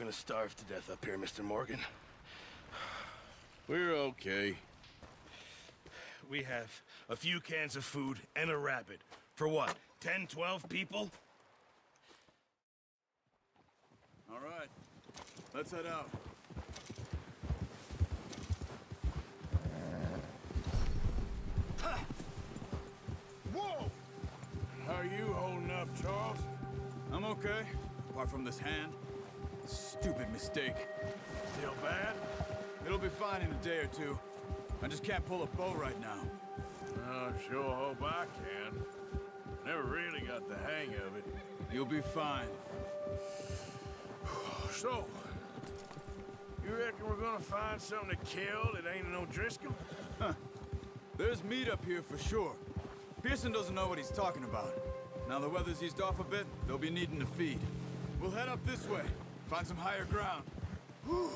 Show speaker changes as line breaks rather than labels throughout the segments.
gonna starve to death up here, Mr. Morgan.
We're okay.
We have a few cans of food and a rabbit. For what, 10, 12 people?
All right, let's head out.
Whoa!
How are you holding up, Charles?
I'm okay, apart from this hand. Stupid mistake.
Still bad?
It'll be fine in a day or two. I just can't pull a bow right now.
I sure hope I can. Never really got the hang of it.
You'll be fine.
So, you reckon we're gonna find something to kill that ain't no Driscoll?
Huh. There's meat up here for sure. Pearson doesn't know what he's talking about. Now the weather's eased off a bit, they'll be needing to feed. We'll head up this way, find some higher ground.
Whew.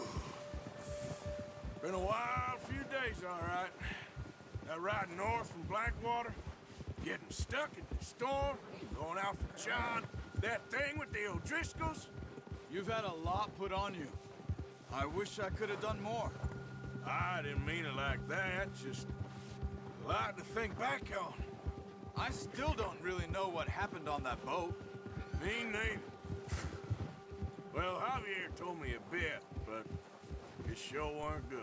Been a wild few days, all right. That ride north from Blackwater, getting stuck in the storm, going out for John, that thing with the O'Driscolls.
You've had a lot put on you. I wish I could have done more.
I didn't mean it like that, just a lot to think back on.
I still don't really know what happened on that boat.
Me neither. Well, Javier told me a bit, but it sure weren't good.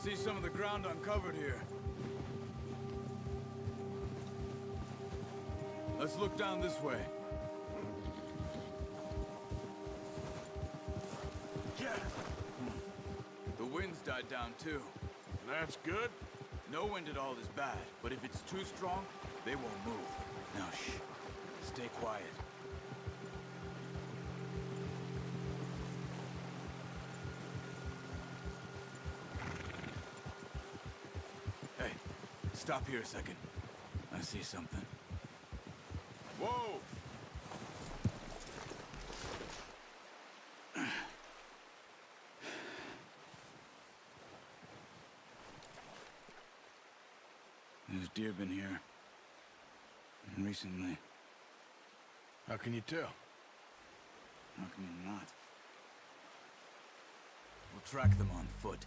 See some of the ground uncovered here. Let's look down this way.
Yeah,
The wind's died down too.
that's good.
No wind at all is bad, but if it's too strong, they won't move. Now shh, stay quiet. Hey, stop here a second. I see something.
Whoa!
There's deer been here. Recently.
How can you tell?
How can you not? We'll track them on foot.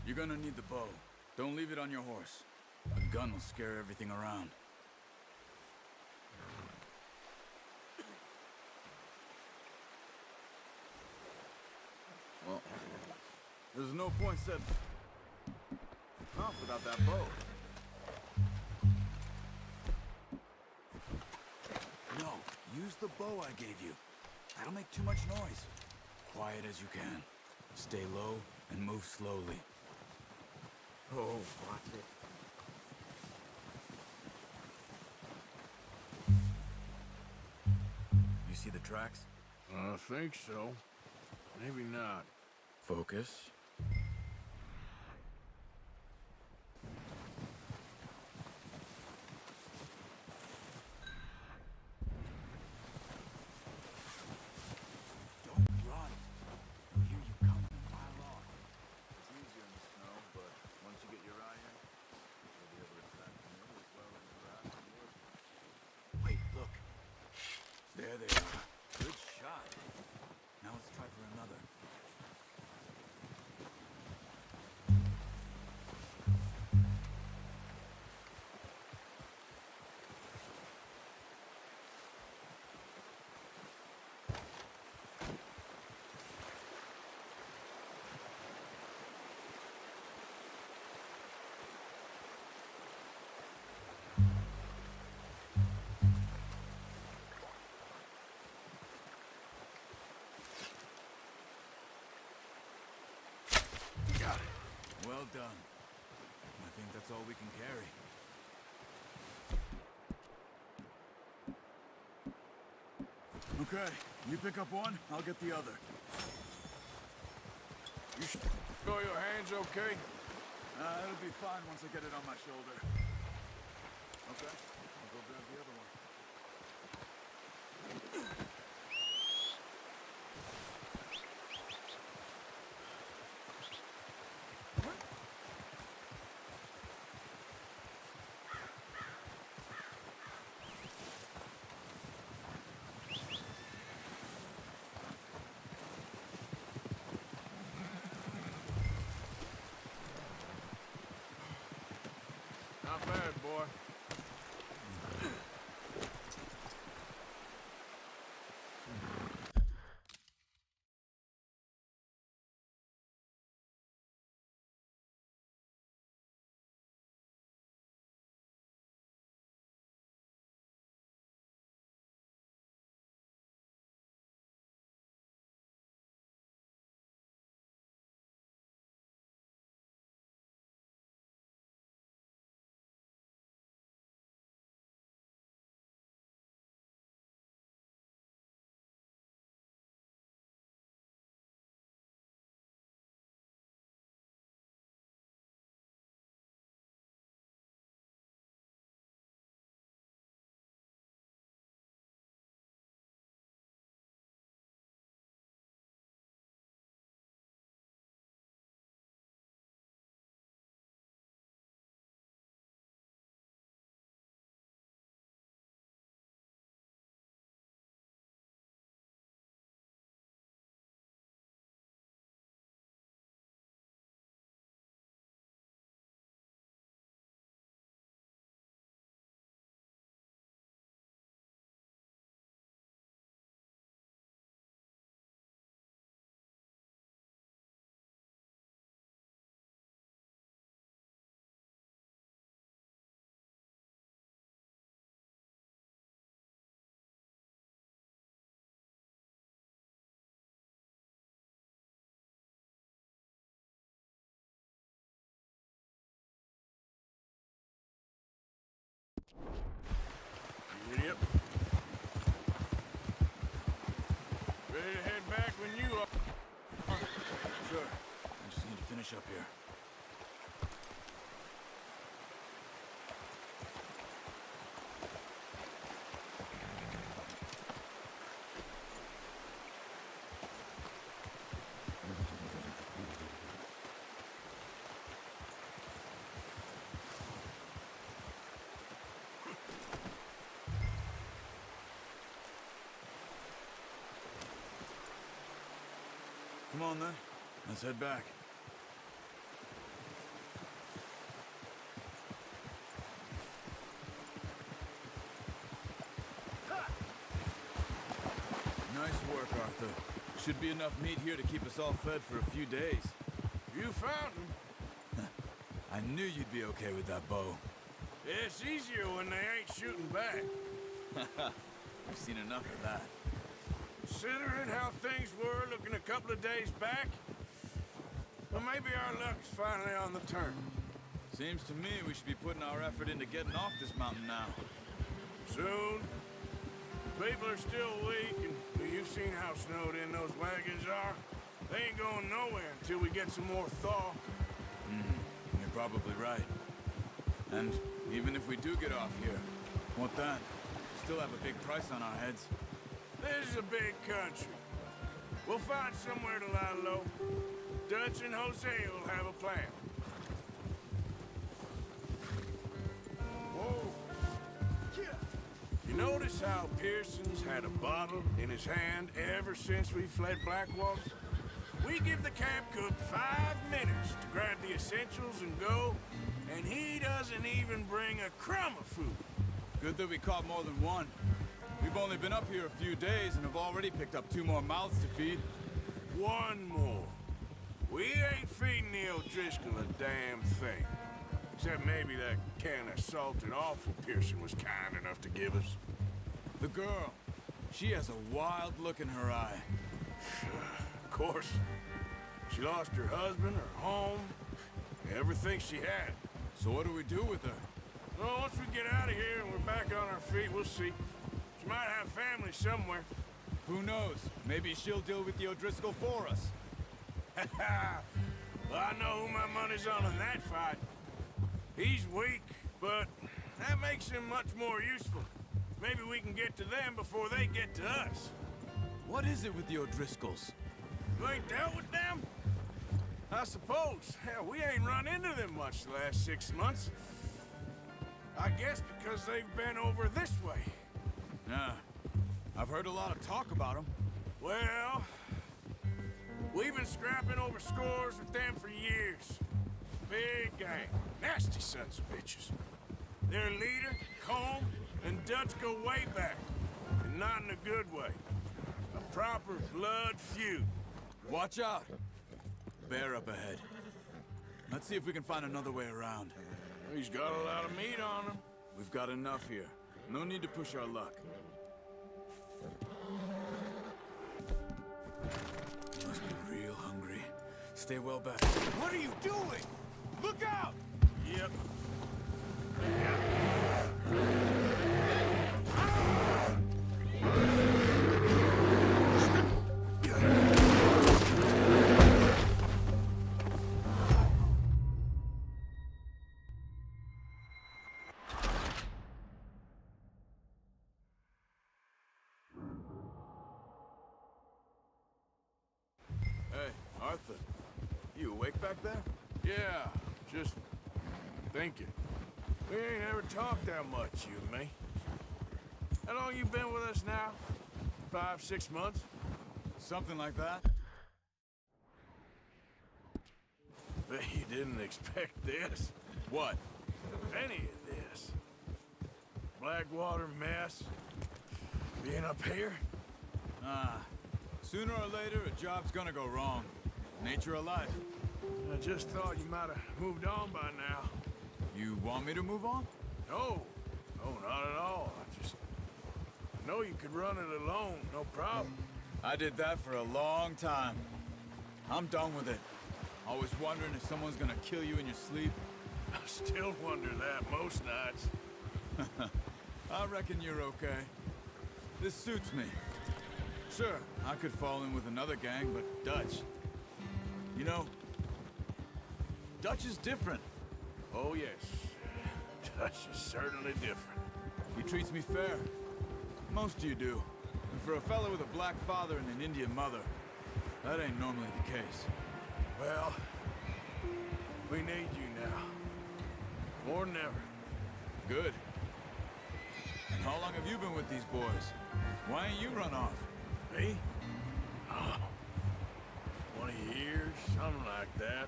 You're gonna need the bow. Don't leave it on your horse. A gun will scare everything around. Well, there's no point setting off without that bow. No, use the bow I gave you. That'll make too much noise. Quiet as you can. Stay low and move slowly.
Oh, watch it.
You see the tracks?
I think so. Maybe not.
Focus. Don't run. They'll hear you coming a mile off. It's easier in the snow, but once you get your eye in, you'll be able to track them in as well in the grass and wood. Wait, look. There they are. Good shot. Now let's try for another. Well done. I think that's all we can carry. Okay, you pick up one, I'll get the other.
You sure your hand's okay?
It'll be fine once I get it on my shoulder. Okay, I'll go grab the other one.
Not bad, boy. You idiot. Ready to head back when you are.
Sure. I just need to finish up here. Come on, then. Let's head back. Nice work, Arthur. Should be enough meat here to keep us all fed for a few days.
You found him.
I knew you'd be okay with that bow.
It's easier when they ain't shooting back.
We've seen enough of that.
Considering how things were looking a couple of days back, well, maybe our luck's finally on the turn.
Seems to me we should be putting our effort into getting off this mountain now.
Soon. People are still weak, and well, you've seen how snowed in those wagons are. They ain't going nowhere until we get some more thaw.
You're probably right. And even if we do get off here, what then? We still have a big price on our heads.
This is a big country. We'll find somewhere to lie low. Dutch and Jose will have a plan. Whoa. You notice how Pearson's had a bottle in his hand ever since we fled Blackwater? We give the camp cook 5 minutes to grab the essentials and go, and he doesn't even bring a crumb of food.
Good that we caught more than one. We've only been up here a few days and have already picked up 2 more mouths to feed.
One more. We ain't feeding the O'Driscoll a damn thing. Except maybe that can of salted offal Pearson was kind enough to give us.
The girl. She has a wild look in her eye.
Of course. She lost her husband, her home, everything she had.
So what do we do with her?
Well, once we get out of here and we're back on our feet, we'll see. She might have family somewhere.
Who knows? Maybe she'll deal with the O'Driscoll for us.
Well, I know who my money's on in that fight. He's weak, but that makes him much more useful. Maybe we can get to them before they get to us.
What is it with the O'Driscolls?
You ain't dealt with them? I suppose. Hell, we ain't run into them much the last 6 months. I guess because they've been over this way.
Yeah. I've heard a lot of talk about them.
Well, we've been scrapping over scores with them for years. Big gang. Nasty sons of bitches. Their leader, Combe, and Dutch go way back. And not in a good way. A proper blood feud.
Watch out! Bear up ahead. Let's see if we can find another way around.
He's got a lot of meat on him.
We've got enough here. No need to push our luck. You must be real hungry. Stay well back. What are you doing? Look out!
Yep.
Hey, Arthur. You awake back there?
Yeah, just thinking. We ain't ever talked that much, you and me. How long you been with us now? 5, 6 months?
Something like that.
Bet you didn't expect this.
What?
Any of this. Blackwater mess. Being up here?
Sooner or later, a job's gonna go wrong. Nature of life.
I just thought you might have moved on by now.
You want me to move on?
No. No, not at all. I know you could run it alone, no problem.
I did that for a long time. I'm done with it. Always wondering if someone's gonna kill you in your sleep.
I still wonder that most nights.
I reckon you're okay. This suits me. Sure, I could fall in with another gang, but Dutch... You know, Dutch is different.
Oh, yes. Dutch is certainly different.
He treats me fair. Most of you do. And for a fella with a black father and an Indian mother, that ain't normally the case.
Well, we need you now. More than ever.
Good. And how long have you been with these boys? Why ain't you run off?
Me? Oh, 20 years, something like that.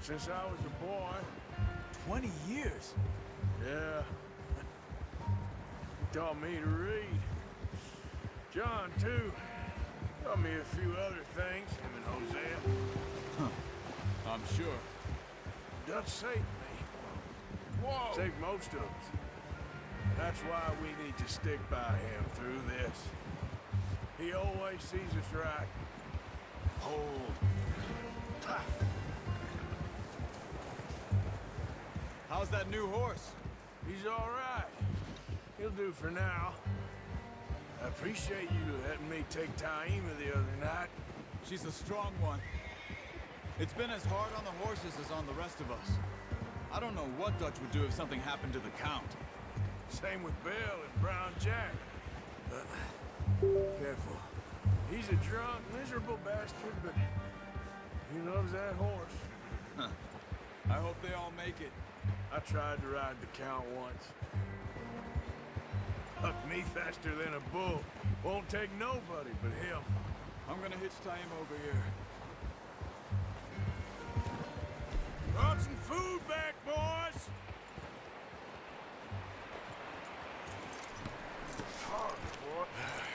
Since I was a boy.
20 years?
Yeah. He taught me to read. John, too. Taught me a few other things, him and Hosea.
I'm sure.
Dutch saved me.
Whoa!
Saved most of us. That's why we need to stick by him through this. He always sees us right.
Hold.
Ha!
How's that new horse?
He's all right. He'll do for now. I appreciate you letting me take Taima the other night.
She's a strong one. It's been as hard on the horses as on the rest of us. I don't know what Dutch would do if something happened to the Count.
Same with Bill and Brown Jack. But careful. He's a drunk, miserable bastard, but he loves that horse.
I hope they all make it.
I tried to ride the Count once. Hucked me faster than a bull. Won't take nobody but him.
I'm gonna hitch Taima over here.
Brought some food back, boys!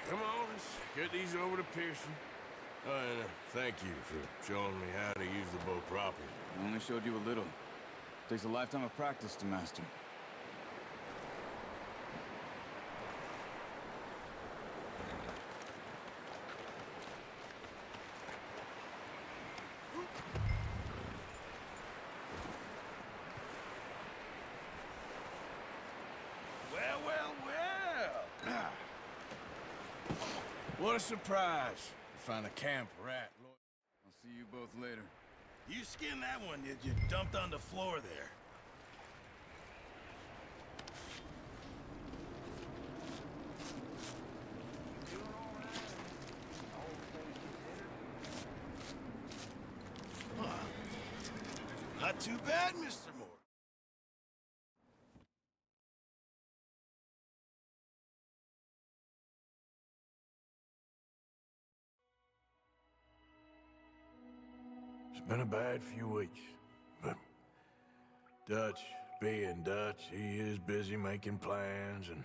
Come on, let's get these over to Pearson. And thank you for showing me how to use the bow properly.
I only showed you a little. Takes a lifetime of practice to master.
What a surprise to find a camp rat.
I'll see you both later.
You skinned that one you dumped on the floor there. Not too bad, Mr. Moore.
It's been a bad few weeks, but Dutch being Dutch, he is busy making plans, and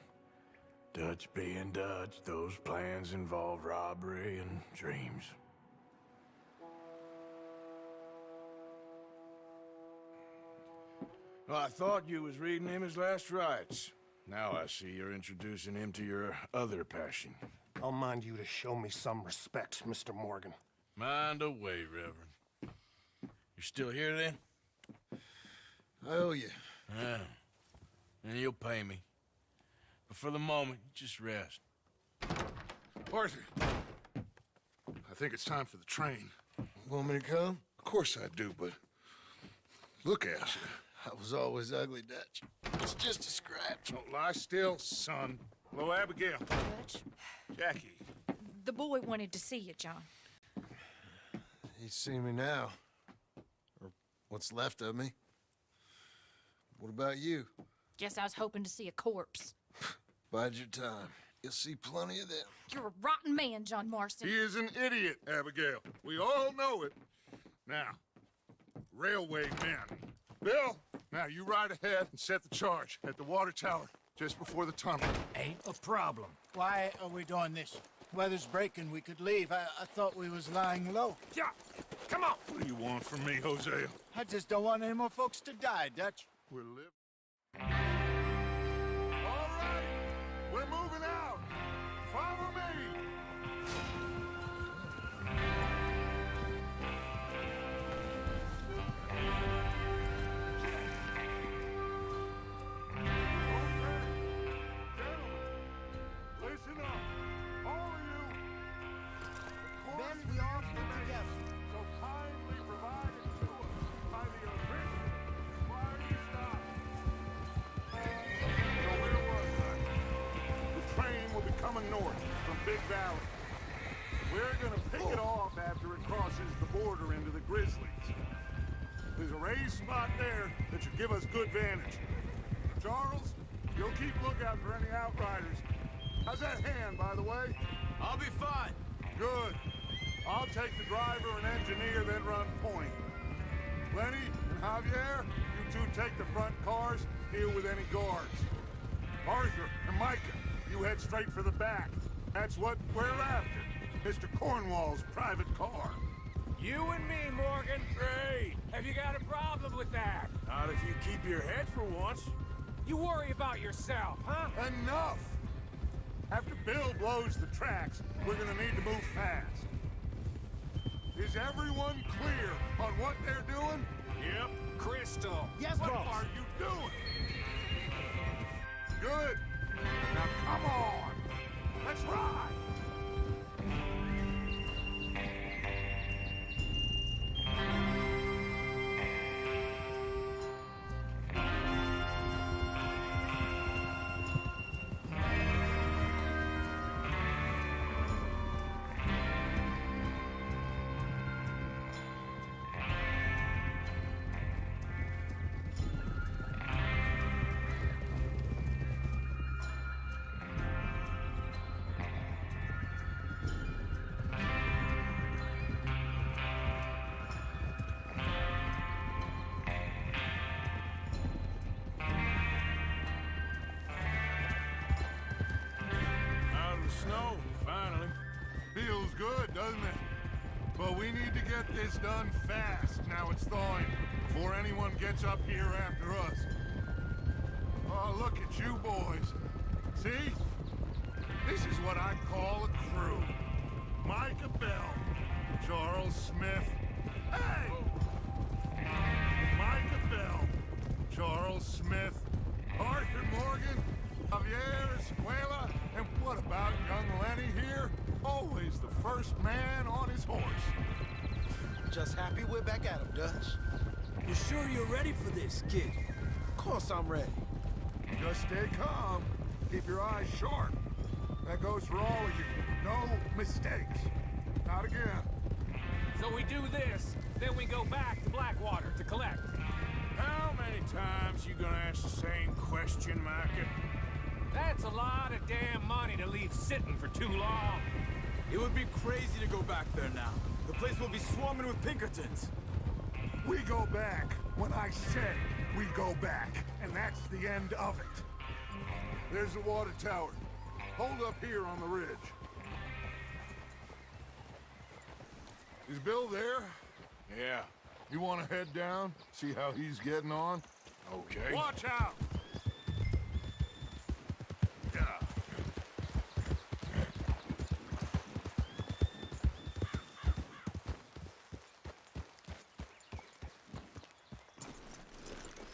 Dutch being Dutch, those plans involve robbery and dreams. Well, I thought you was reading him his last rites. Now I see you're introducing him to your other passion.
I'll mind you to show me some respect, Mr. Morgan.
Mind away, Reverend. You still here, then?
I owe you.
Yeah. And you'll pay me. But for the moment, just rest.
Arthur, I think it's time for the train.
Want me to come?
Of course I do, but look at you.
I was always ugly, Dutch. It's just a scratch.
Don't lie still, son. Hello, Abigail.
Dutch,
Jackie.
the boy wanted to see you, John.
He's seen me now. Or what's left of me. What about you?
Guess I was hoping to see a corpse.
Bide your time. You'll see plenty of them.
You're a rotten man, John Marston.
He is an idiot, Abigail. We all know it. Now, railway men. Bill, now you ride ahead and set the charge at the water tower just before the tunnel.
Ain't a problem. Why are we doing this? Weather's breaking, we could leave. I thought we was lying low.
Yeah, come on. What do you want from me, Hosea?
I just don't want any more folks to die, Dutch.
We're living. All right, we're moving out. Follow me. Listen up, all of you.
Ben, we all stick together.
So kindly provided to us by the original Flying Stop. So where was I? The train will be coming north from Big Valley. We're gonna pick it off after it crosses the border into the Grizzlies. There's a raised spot there that should give us good vantage. Charles, you'll keep lookout for any outriders. How's that hand, by the way?
I'll be fine.
Good. I'll take the driver and engineer, then run point. Lenny and Javier, you two take the front cars, deal with any guards. Arthur and Micah, you head straight for the back. That's what we're after. Mr. Cornwall's private car.
You and me, Morgan. Great. Have you got a problem with that?
Not if you keep your head for once.
You worry about yourself, huh?
Enough! After Bill blows the tracks, we're gonna need to move fast. Is everyone clear on what they're doing?
Yep. Crystal.
Yes,
What
boss.
are you doing? Good. Now come on. Let's ride.
Out of the snow, finally.
Feels good, doesn't it? But we need to get this done fast now it's thawing, before anyone gets up here after us. Oh, look at you boys. See? This is what I call a crew. Micah Bell, Charles Smith. Hey! Micah Bell, Charles Smith, Arthur Morgan, Javier Escuela, and what about young Lenny here? Always
we're back at 'em, Dutch.
You sure you're ready for this, kid?
Of course I'm ready.
Just stay calm. Keep your eyes sharp. That goes for all of you. No mistakes. Not again.
So we do this, then we go back to Blackwater to collect.
How many times you gonna ask the same question, Micah?
That's a lot of damn money to leave sitting for too long.
It would be crazy to go back there now. The place will be swarming with Pinkertons.
We go back when I said we go back, and that's the end of it. There's the water tower. Hold up here on the ridge. Is Bill there?
Yeah.
You want to head down, see how he's getting on?
Okay.
Watch out!
Yeah.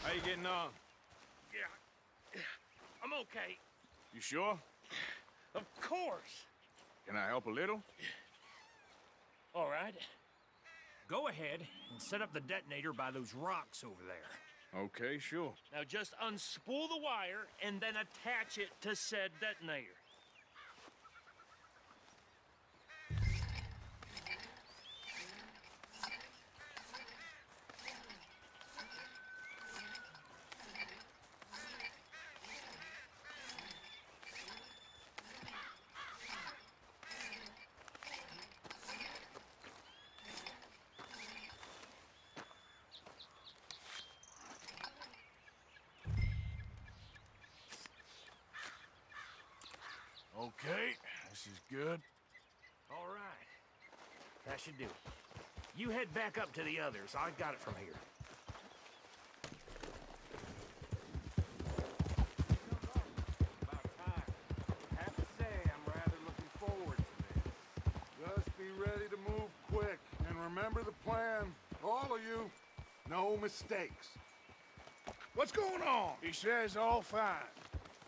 How you getting on?
Yeah. I'm okay.
You sure?
Of course.
Can I help a little?
All right. Go ahead and set up the detonator by those rocks over there.
Okay, sure.
Now just unspool the wire and then attach it to said detonator.
Okay, this is good.
All right. That should do it. You head back up to the others. I got it from here.
About time. Have to say, I'm rather looking forward to this.
Just be ready to move quick, and remember the plan. All of you, no mistakes. What's going on?
He says all fine.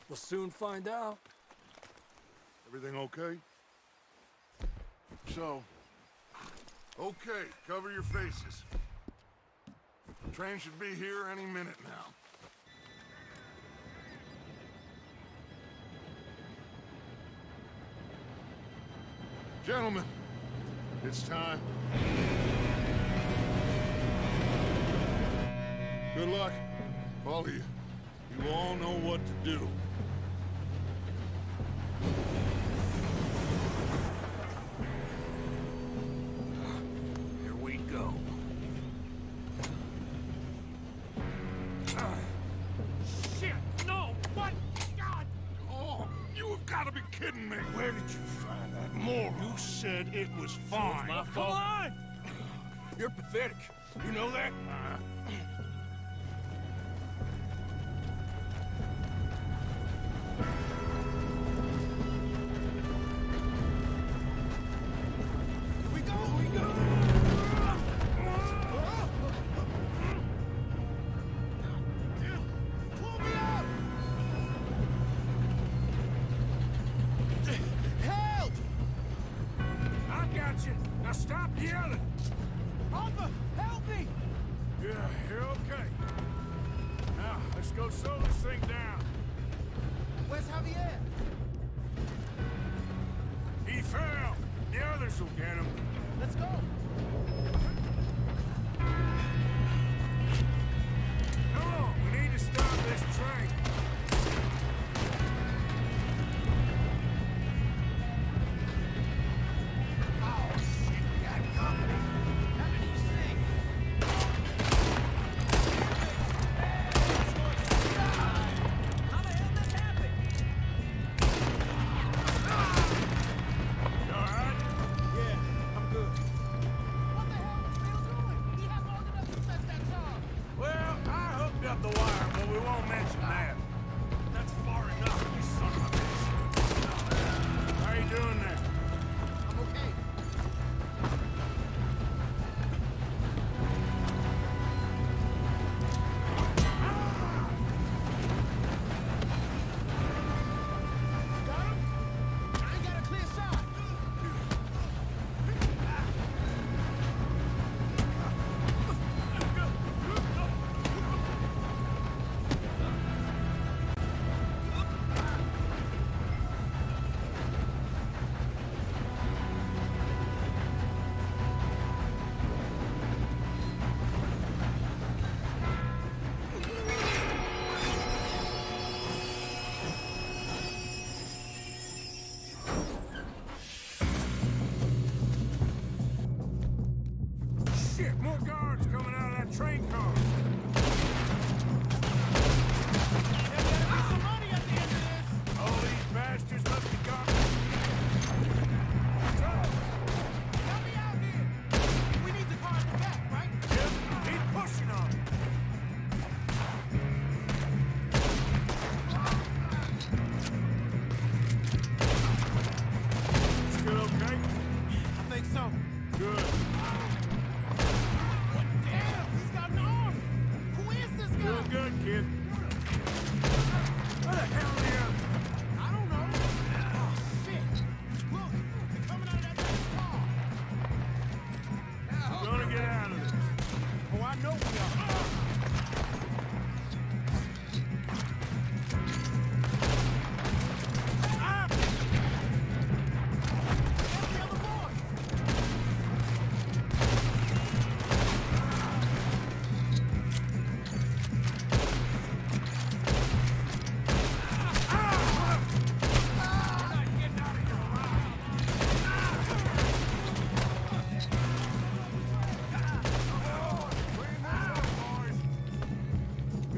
We'll soon find out.
Everything okay? So, okay, cover your faces. Train should be here any minute now. Gentlemen, it's time. Good luck, all of you. You all know what to do.
Here we go. Shit! No! What? God!
Oh, you have got to be kidding me.
Where did you find that moron?
You said it was fine.
My
Come
fault.
on! You're pathetic. You know that?
We go, we go! Pull me up! Help!
I got you. Now stop yelling.
Arthur, help me!
Yeah, you're okay. Now, let's go slow this thing down.
Where's Javier?
He fell. The others will get him.
Let's go.
Come on, we need to stop this train.
Oh, shit, we got company. How did he sing? How the hell this happened?
You all right?
Yeah, I'm good. What the hell is Bill doing? He had long enough to set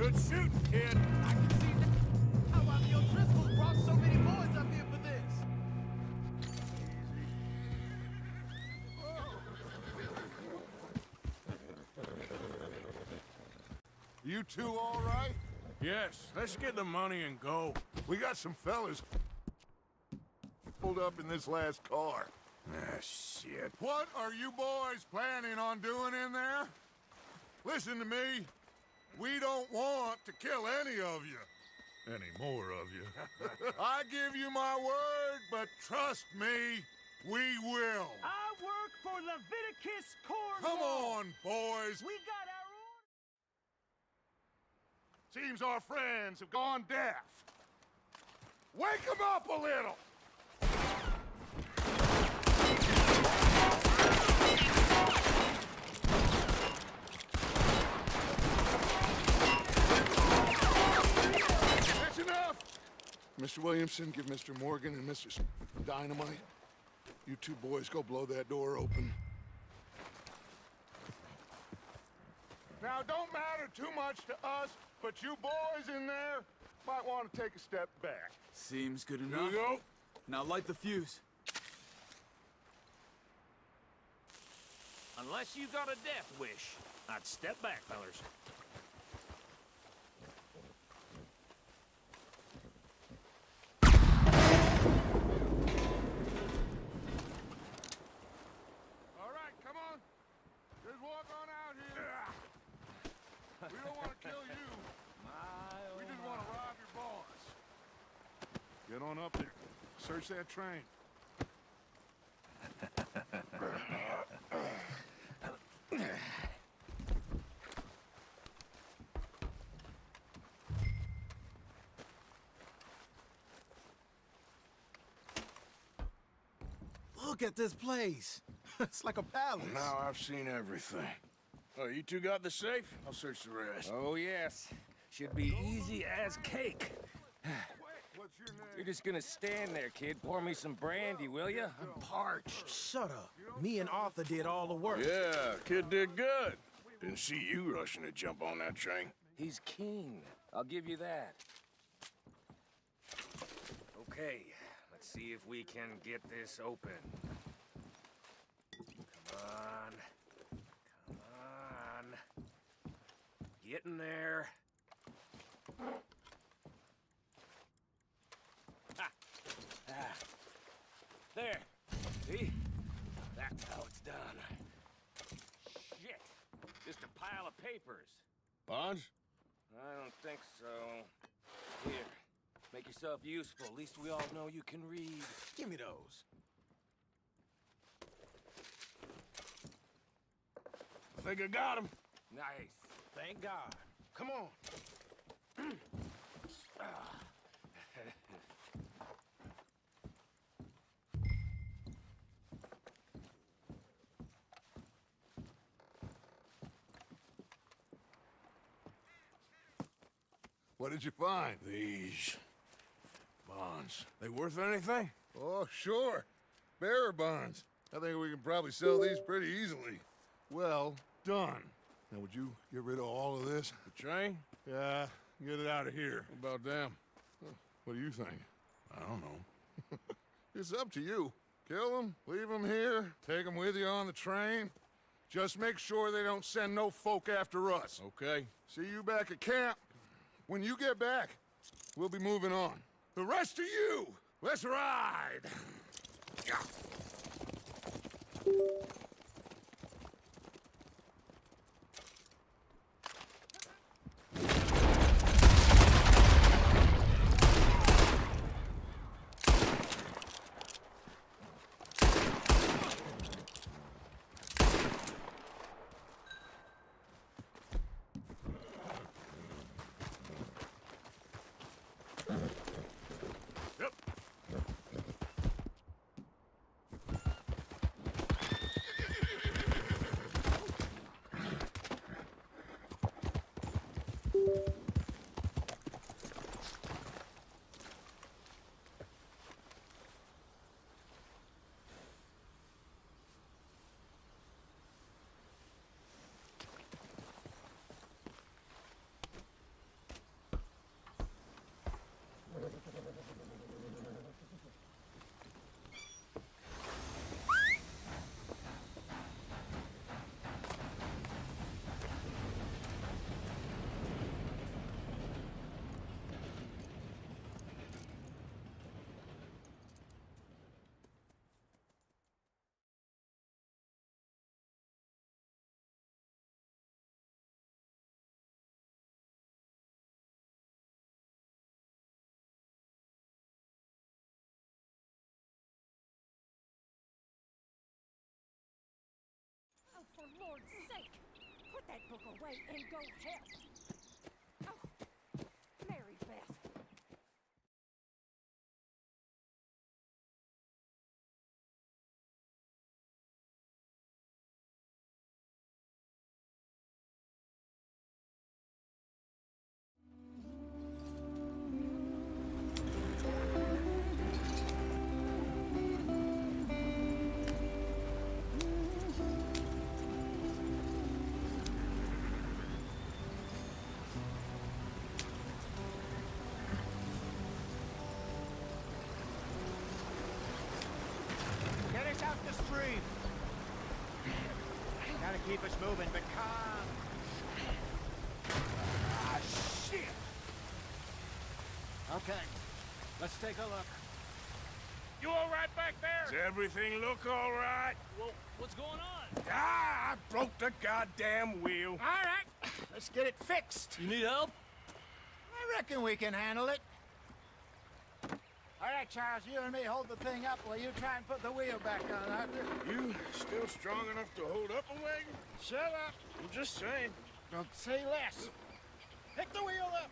Good shooting, kid.
I can see that. How about the O'Driscolls brought so many boys up here for this?
You two all right?
Yes, let's get the money and go.
We got some fellas pulled up in this last car.
Ah, shit.
What are you boys planning on doing in there? Listen to me. We don't want to kill any of you. Any more of you. I give you my word, but trust me, we will.
I work for Leviticus Cornwall.
Come on, boys.
We got our
Seems our friends have gone deaf. Wake them up a little! That's enough! Mr. Williamson, give Mr. Morgan and Mr. Dynamite. You two boys go blow that door open. Now, don't matter too much to us, but you boys in there might want to take a step back.
Seems good
Here
enough.
we go.
Now light the fuse.
Unless you got a death wish, I'd step back, fellers.
All right, come on. Just walk on out here. We don't want to kill you. We just want to rob your boss. Get on up there. Search that train.
Look at this place. It's like a palace.
Now I've seen everything. Oh, you two got the safe? I'll search the rest.
Oh, yes. Should be easy as cake.
What's your name?
You're just gonna stand there, kid. Pour me some brandy, will you? I'm parched.
Shut up. Me and Arthur did all the work.
Yeah, kid did good. Didn't see you rushing to jump on that train.
He's keen. I'll give you that. Okay, let's see if we can get this open. Come on. Come on. Get in there. Ha! Ah. There. See? That's how it's done. Shit. Just a pile of papers.
Bonds?
I don't think so. Here, make yourself useful. At least we all know you can read.
Give me those.
I think I got him.
Nice.
Thank God. Come on.
What did you find?
These bonds. They worth anything?
Oh, sure. Bearer bonds. I think we can probably sell these pretty easily. Well done. Now, would you get rid of all of this?
The train?
Yeah, get it out of here.
What about them?
What do you think?
I don't know.
It's up to you. Kill them, leave them here, take them with you on the train. Just make sure they don't send no folk after us.
Okay.
See you back at camp. When you get back, we'll be moving on. The rest of you, let's ride! Yeah.
that book away and go help. Oh, Mary Beth.
Get us out the stream. Gotta keep us moving, but calm. Ah, shit! Okay, let's take a look.
You all right back there? Does everything look all right?
Well, what's going on?
Ah, I broke the goddamn wheel.
All right, let's get it fixed.
You need help?
I reckon we can handle it. All right, Charles, you and me hold the thing up while you try and put the wheel back on, Arthur.
You still strong enough to hold up a wagon?
Shut up.
I'm just saying.
Don't say less. Pick the wheel up.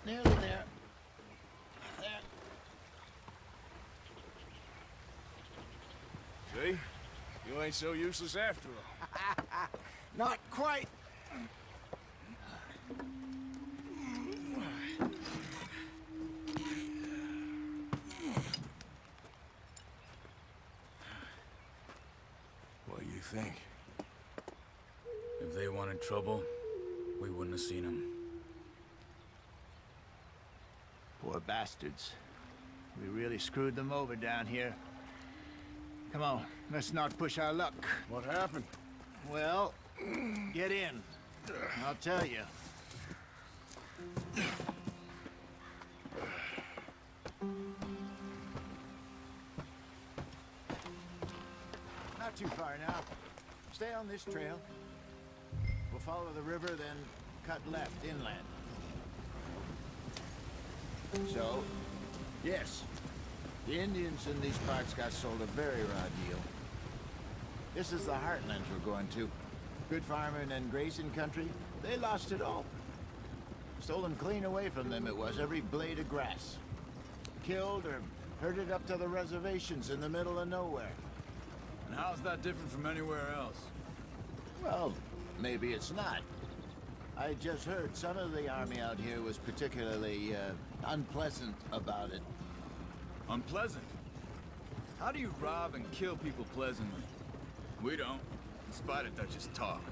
Nearly there. There.
See? You ain't so useless after all.
Not quite.
What do you think?
If they wanted trouble, we wouldn't have seen them.
Poor bastards. We really screwed them over down here. Come on, let's not push our luck.
What happened?
Well, get in. I'll tell you. Not too far now. Stay on this trail. We'll follow the river, then cut left inland. So, yes, the Indians in these parts got sold a very raw deal. This is the heartlands we're going to. Good farming and grazing country, they lost it all. Stolen clean away from them it was, every blade of grass. Killed or herded up to the reservations in the middle of nowhere.
And how's that different from anywhere else?
Well, maybe it's not. I just heard some of the army out here was particularly, unpleasant about it.
Unpleasant? How do you rob and kill people pleasantly? We don't, in spite of Dutch's talk.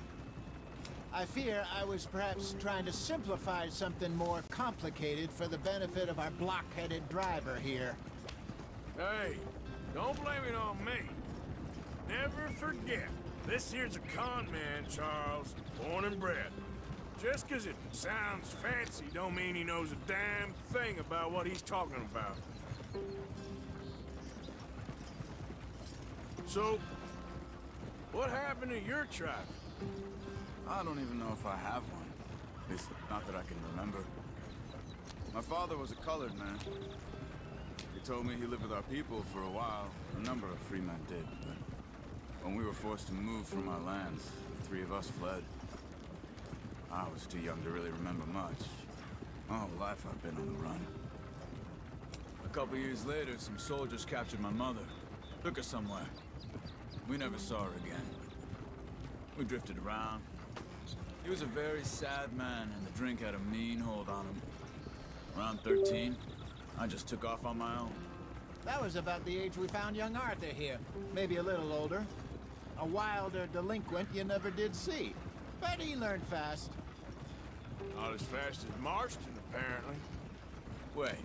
I fear I was perhaps trying to simplify something more complicated for the benefit of our block-headed driver here.
Hey, don't blame it on me. Never forget, this here's a con man, Charles, born and bred. Just 'cause it sounds fancy don't mean he knows a damn thing about what he's talking about. So, what happened to your tribe?
I don't even know if I have one. At least not that I can remember. My father was a colored man. He told me he lived with our people for a while. A number of free men did, but when we were forced to move from our lands, the three of us fled. I was too young to really remember much. My whole life I've been on the run. A couple years later, some soldiers captured my mother. Took her somewhere. We never saw her again. We drifted around. He was a very sad man, and the drink had a mean hold on him. Around 13, I just took off on my own.
That was about the age we found young Arthur here. Maybe a little older. A wilder delinquent you never did see. But he learned fast.
Not as fast as Marston, apparently.
Wait,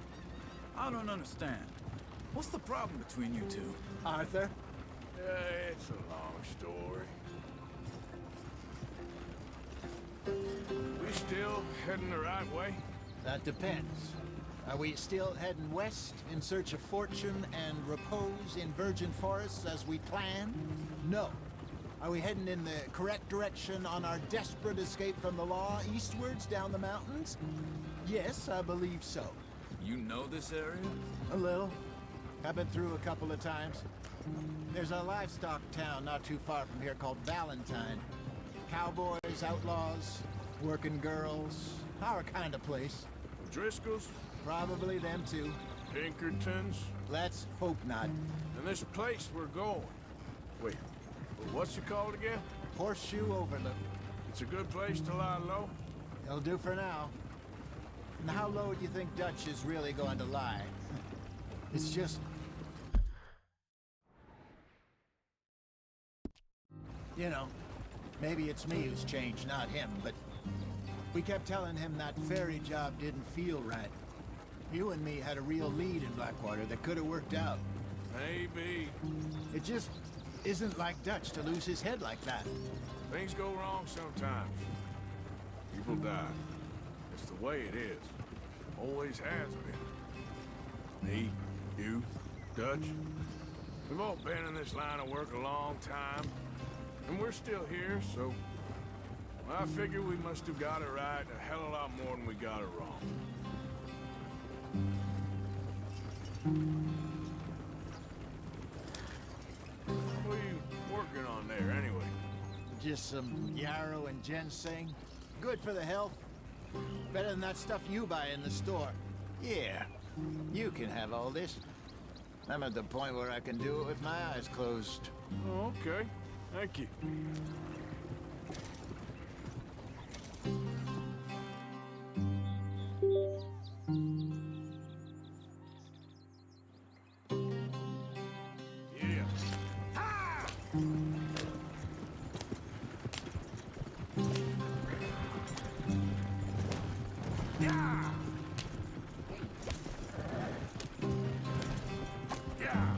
I don't understand. What's the problem between you two?
Arthur?
It's a long story. We still heading the right way?
That depends. Are we still heading west in search of fortune and repose in virgin forests as we planned? No. Are we heading in the correct direction on our desperate escape from the law eastwards down the mountains? Yes, I believe so.
You know this area?
A little. I've been through a couple of times. There's a livestock town not too far from here called Valentine. Cowboys, outlaws, working girls, our kind of place.
Driscoll's?
Probably them too.
Pinkertons?
Let's hope not.
And this place we're going. Wait, what's it called again?
Horseshoe Overlook.
It's a good place to lie low?
It'll do for now. And how low do you think Dutch is really going to lie? It's just... You know, maybe it's me who's changed, not him, but... We kept telling him that ferry job didn't feel right. You and me had a real lead in Blackwater that could have worked out.
Maybe.
It just isn't like Dutch to lose his head like that.
Things go wrong sometimes. People die. It's the way it is. Always has been. Me, you, Dutch. We've all been in this line of work a long time. And we're still here, so... I figure we must have got it right a hell of a lot more than we got it wrong. What are you working on there, anyway?
Just some yarrow and ginseng. Good for the health. Better than that stuff you buy in the store. Yeah, you can have all this. I'm at the point where I can do it with my eyes closed.
Oh, okay. Thank you. Yeah. Ha! Yeah! Yeah!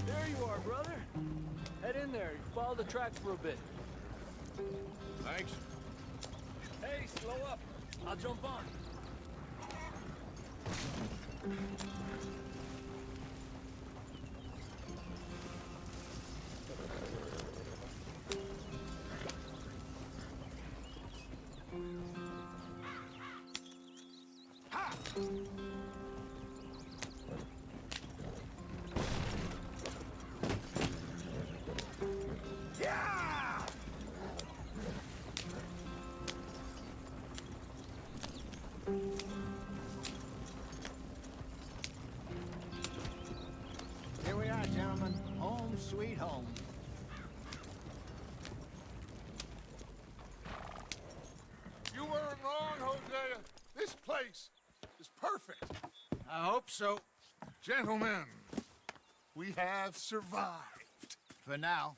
There you are, brother. Head in there. Follow the tracks for a bit.
Thanks.
Hey, slow up. I'll jump on.
Here we are, gentlemen. Home sweet home.
You weren't wrong, Hosea. This place is perfect.
I hope so.
Gentlemen, we have survived.
For now.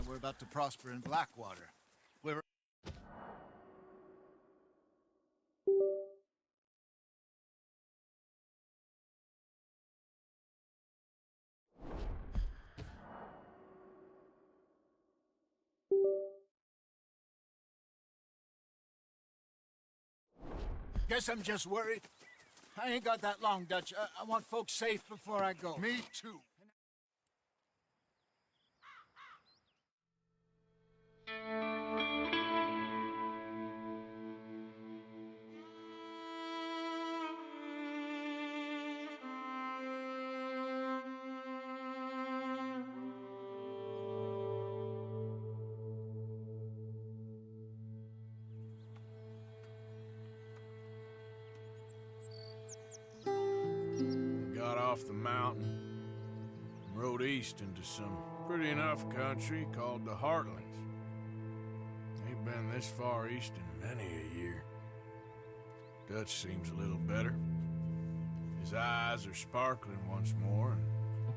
We're about to prosper in Blackwater. We're... Guess I'm just worried. I ain't got that long, Dutch. I want folks safe before I go.
Me too.
Got off the mountain and rode east into some pretty enough country called the Heartlands. Ain't been this far east in many a year. Dutch seems a little better. His eyes are sparkling once more,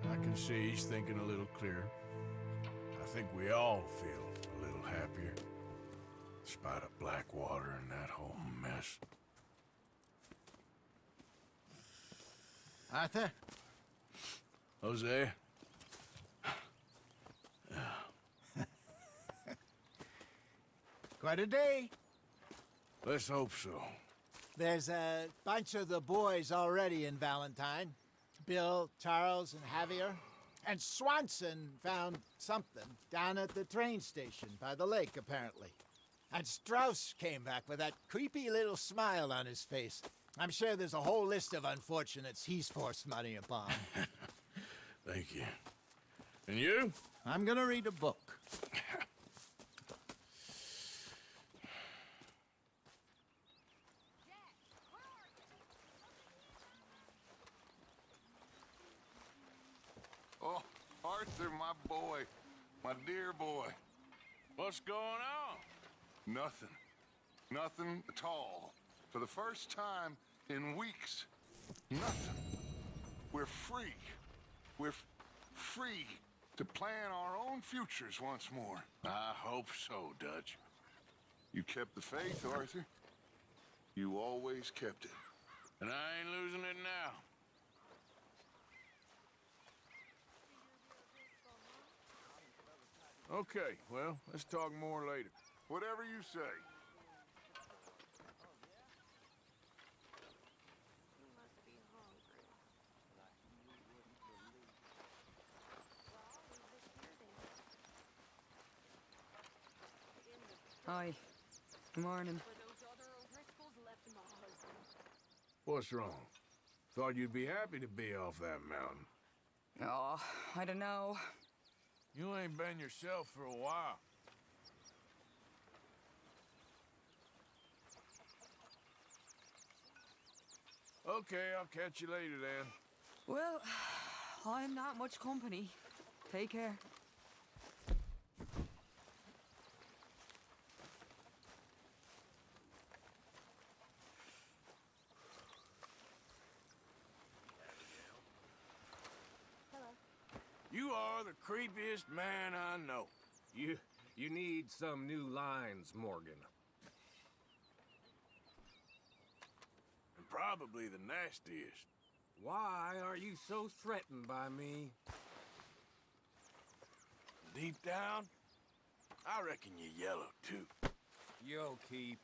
and I can see he's thinking a little clearer. I think we all feel a little happier, in spite of Blackwater and that whole mess.
Arthur?
Jose?
Quite a day.
Let's hope so.
There's a bunch of the boys already in Valentine. Bill, Charles, and Javier. And Swanson found something down at the train station by the lake, apparently. And Strauss came back with that creepy little smile on his face. I'm sure there's a whole list of unfortunates he's forced money upon.
Thank you. And you?
I'm gonna read a book.
Oh, Arthur, my boy. My dear boy.
What's going on?
Nothing. Nothing at all. For the first time in weeks. Nothing. We're free. We're free to plan our own futures once more.
I hope so, Dutch.
You kept the faith, Arthur. You always kept it.
And I ain't losing it now. Okay, well, let's talk more later.
Whatever you say.
Hi. Good morning.
What's wrong? Thought you'd be happy to be off that mountain.
Oh, I don't know.
You ain't been yourself for a while. Okay, I'll catch you later then.
Well, I'm not much company. Take care.
You are the creepiest man I know.
You need some new lines, Morgan.
And probably the nastiest.
Why are you so threatened by me?
Deep down, I reckon you're yellow, too.
You'll keep.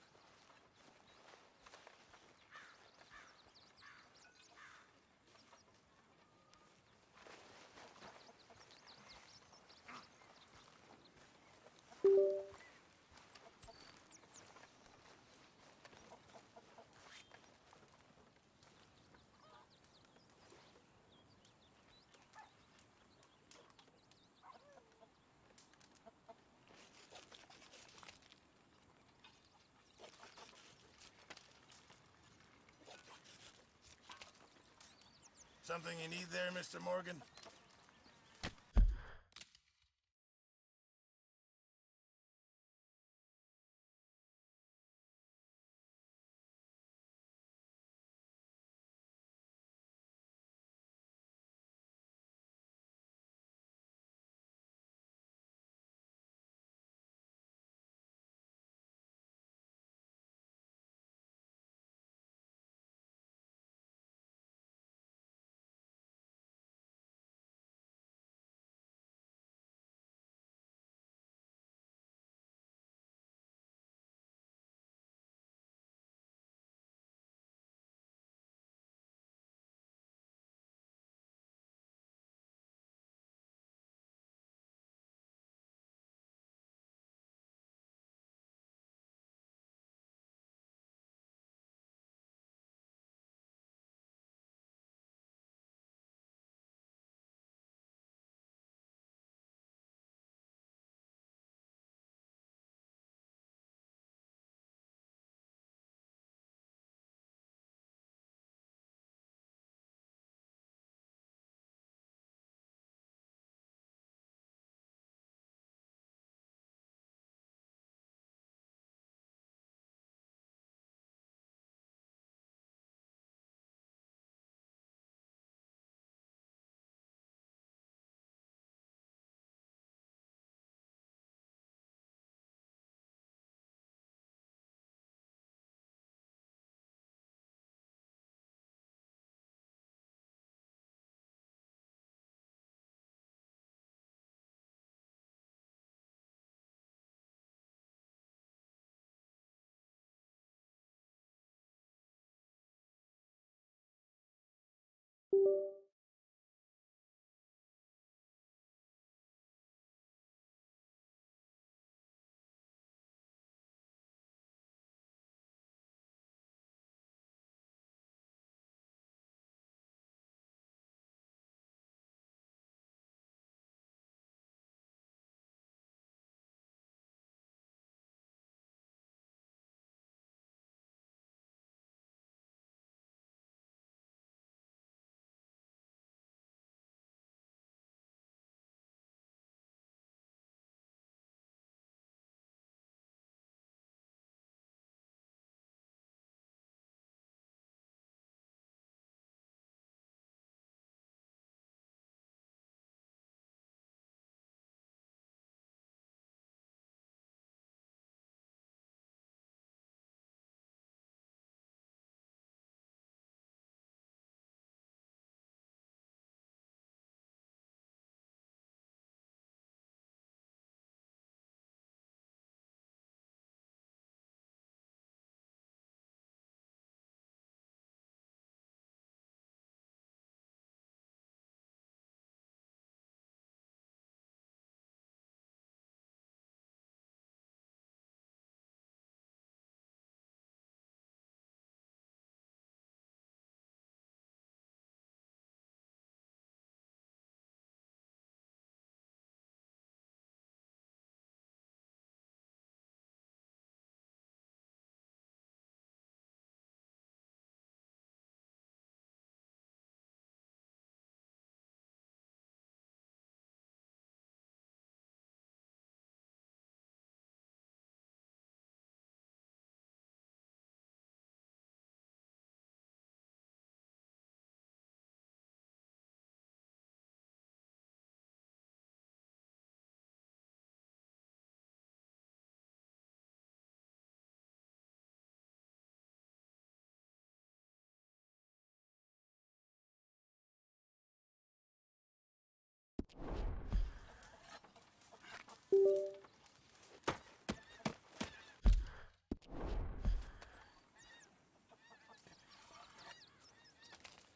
Something you need there, Mr. Morgan?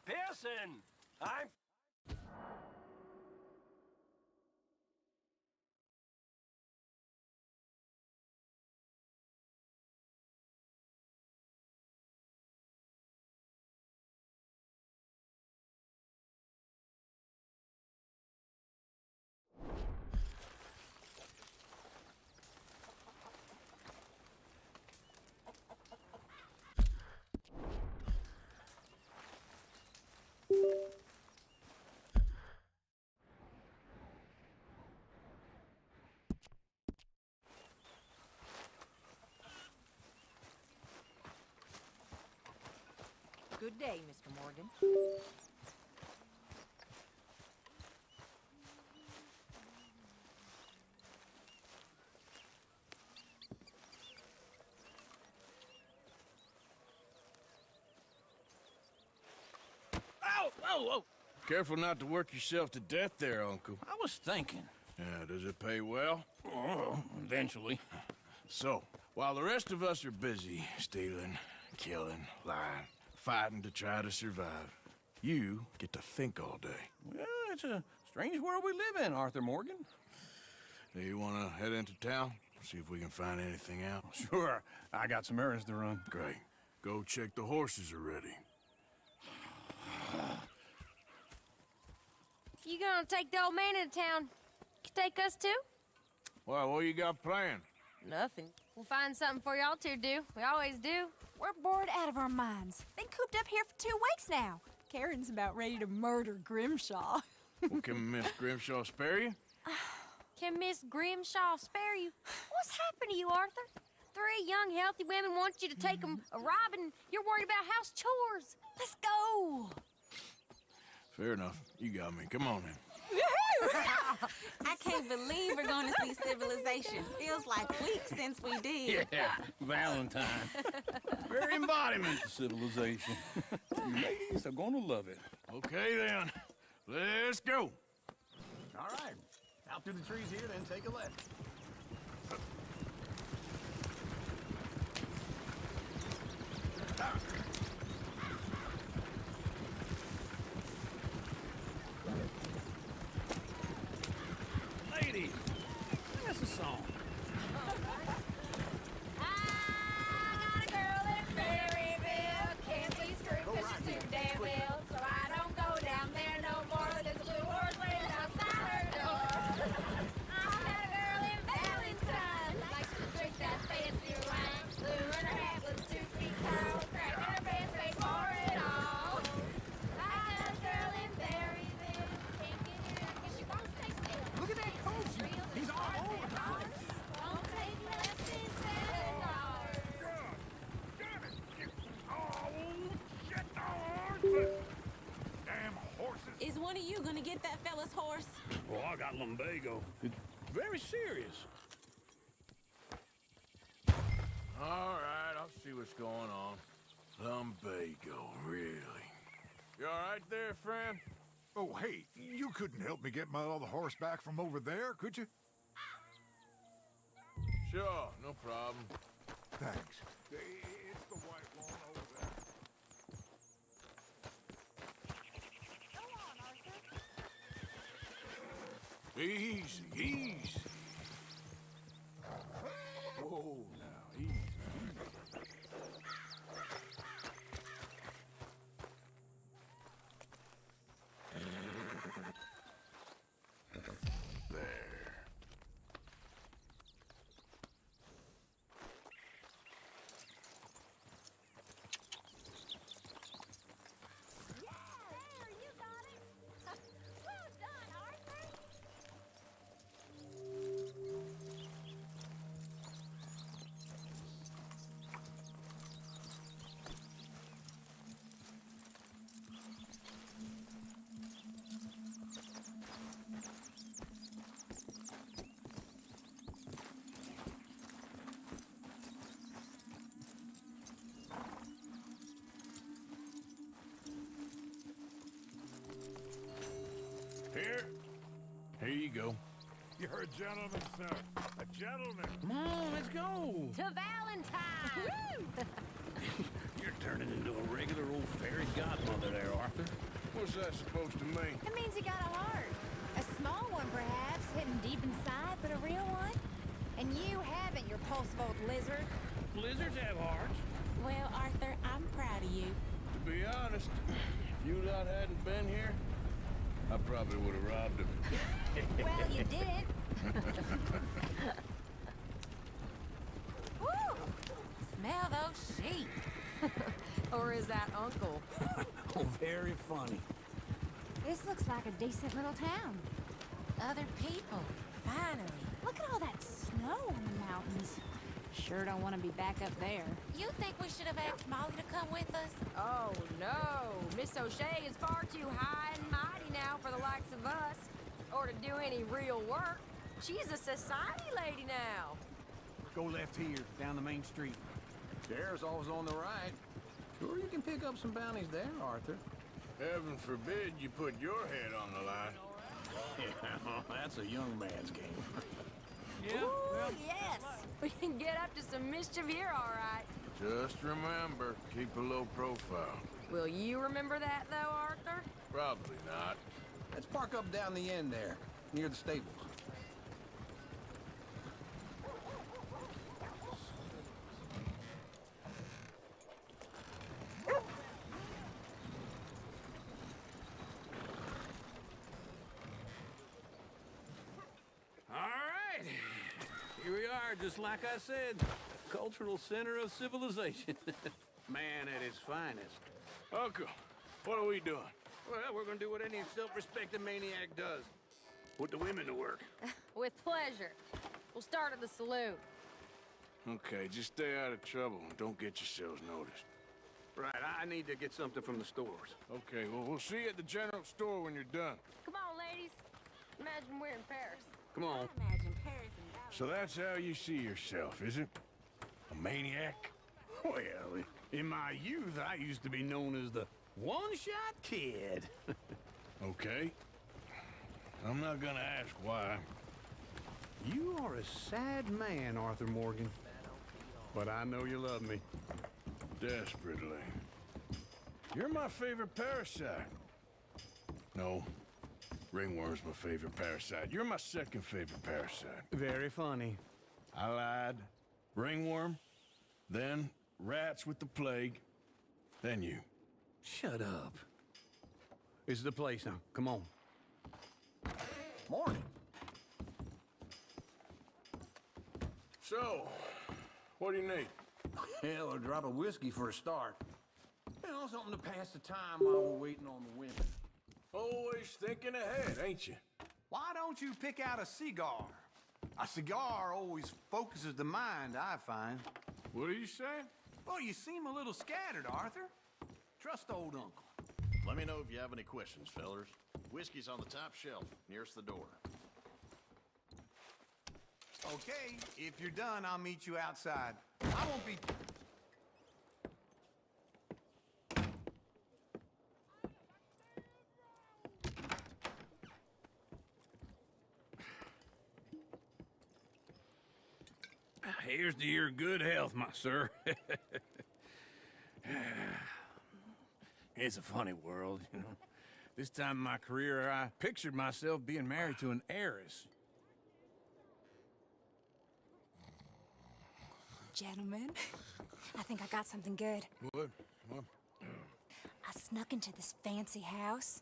Pearson! I'm...
Good day, Mr. Morgan.
Ow! Whoa, whoa!
Careful not to work yourself to death there, Uncle.
I was thinking.
Yeah, does it pay well?
Oh, eventually.
So, while the rest of us are busy stealing, killing, lying, fighting to try to survive, you get to think all day.
Well, it's a strange world we live in, Arthur Morgan.
Do you want to head into town? See if we can find anything out?
Sure. I got some errands to run.
Great. Go check the horses are ready.
You gonna take the old man into town? Take us too?
Well, what you got planned?
Nothing. We'll find something for y'all two to do. We always do.
We're bored out of our minds. Been cooped up here for 2 weeks now. Karen's about ready to murder Grimshaw.
Well, can Miss Grimshaw spare you?
Can Miss Grimshaw spare you? What's happened to you, Arthur? 3 young, healthy women want you to take them a robbing. You're worried about house chores.
Let's go.
Fair enough. You got me. Come on then.
I can't believe we're going to see civilization. Feels like weeks since we did.
Yeah, Valentine. Very embodiment of civilization. You ladies are gonna love it.
Okay then. Let's go.
All right. Out through the trees here, then take a left.
Ladies, sing us a song.
I got a girl in Berryville. Can't be screwed 'cause she's too damn ill. So I don't go down there no more. There's a blue horse waiting outside her door. I had a girl in Valentine. Likes to drink that fancy wine. Blue and her hat was 2 feet tall. Cracking her pants paid for it all. I had a girl in Berryville. Can't get in because she won't stay still.
Look at that coach. He's all over the place.
Won't take less than $7.
Damn horses.
Is one of you going to get that fella's horse?
Well, I got lumbago. It's very serious.
All right, I'll see what's going on. Lumbago, really? You all right there, friend?
Oh, hey, you couldn't help me get my other horse back from over there, could you?
Sure, no problem.
Thanks. It's the white one over there.
Easy, easy. Whoa, now, easy. There.
There, you got it. Well done, Arthur.
You're a gentleman, sir. A gentleman.
Come on, let's go.
To Valentine!
You're turning into a regular old fairy godmother there, Arthur.
What's that supposed to mean?
It means you got a heart. A small one, perhaps, hidden deep inside, but a real one. And you haven't, you repulsive old lizard.
Lizards have hearts.
Well, Arthur, I'm proud of you.
To be honest, if you lot hadn't been here, I probably would have robbed him.
Well, you didn't.
Woo! Smell those sheep. Or is that Uncle?
Oh, very funny.
This looks like a decent little town.
Other people. Finally.
Look at all that snow in the mountains. Sure don't want to be back up there.
You think we should have asked Molly to come with us?
Oh, no. Miss O'Shea is far too high and mighty now for the likes of us. Or to do any real work. She's a society lady now.
Go left here, down the main street. Sheriff's always on the right. Sure you can pick up some bounties there, Arthur.
Heaven forbid you put your head on the line.
Yeah, that's a young man's game.
Yeah, ooh, yes. We can get up to some mischief here, all right.
Just remember, keep a low profile.
Will you remember that, though, Arthur?
Probably not.
Let's park up down the end there, near the stables. Here we are, just like I said. Cultural center of civilization. Man at his finest.
Uncle, what are we doing?
Well, we're gonna do what any self-respecting maniac does. Put the women to work.
With pleasure. We'll start at the saloon.
Okay, just stay out of trouble and don't get yourselves noticed.
Right, I need to get something from the stores.
Okay, well, we'll see you at the general store when you're done.
Come on, ladies. Imagine we're in Paris.
Come on.
Imagine Paris and
So that's how you see yourself, is it? A maniac?
Well, in my youth, I used to be known as the one-shot kid.
Okay. I'm not gonna ask why.
You are a sad man, Arthur Morgan. But I know you love me.
Desperately. You're my favorite parasite. No. Ringworm's my favorite parasite. You're my second favorite parasite.
Very funny.
I lied. Ringworm, then rats with the plague, then you.
Shut up. This is the place now. Come on. Morning.
So, what do you need?
Hell, a drop of whiskey for a start. You know, something to pass the time while we're waiting on the women.
Always thinking ahead, ain't you?
Why don't you pick out a cigar? A cigar always focuses the mind, I find.
What are you saying?
Well, you seem a little scattered, Arthur. Trust old Uncle.
Let me know if you have any questions, fellers. Whiskey's on the top shelf, nearest the door.
Okay, if you're done, I'll meet you outside. I won't be...
Here's to your good health, my sir. It's a funny world, you know. This time in my career, I pictured myself being married to an heiress.
Gentlemen, I think I got something good.
What?
I snuck into this fancy house.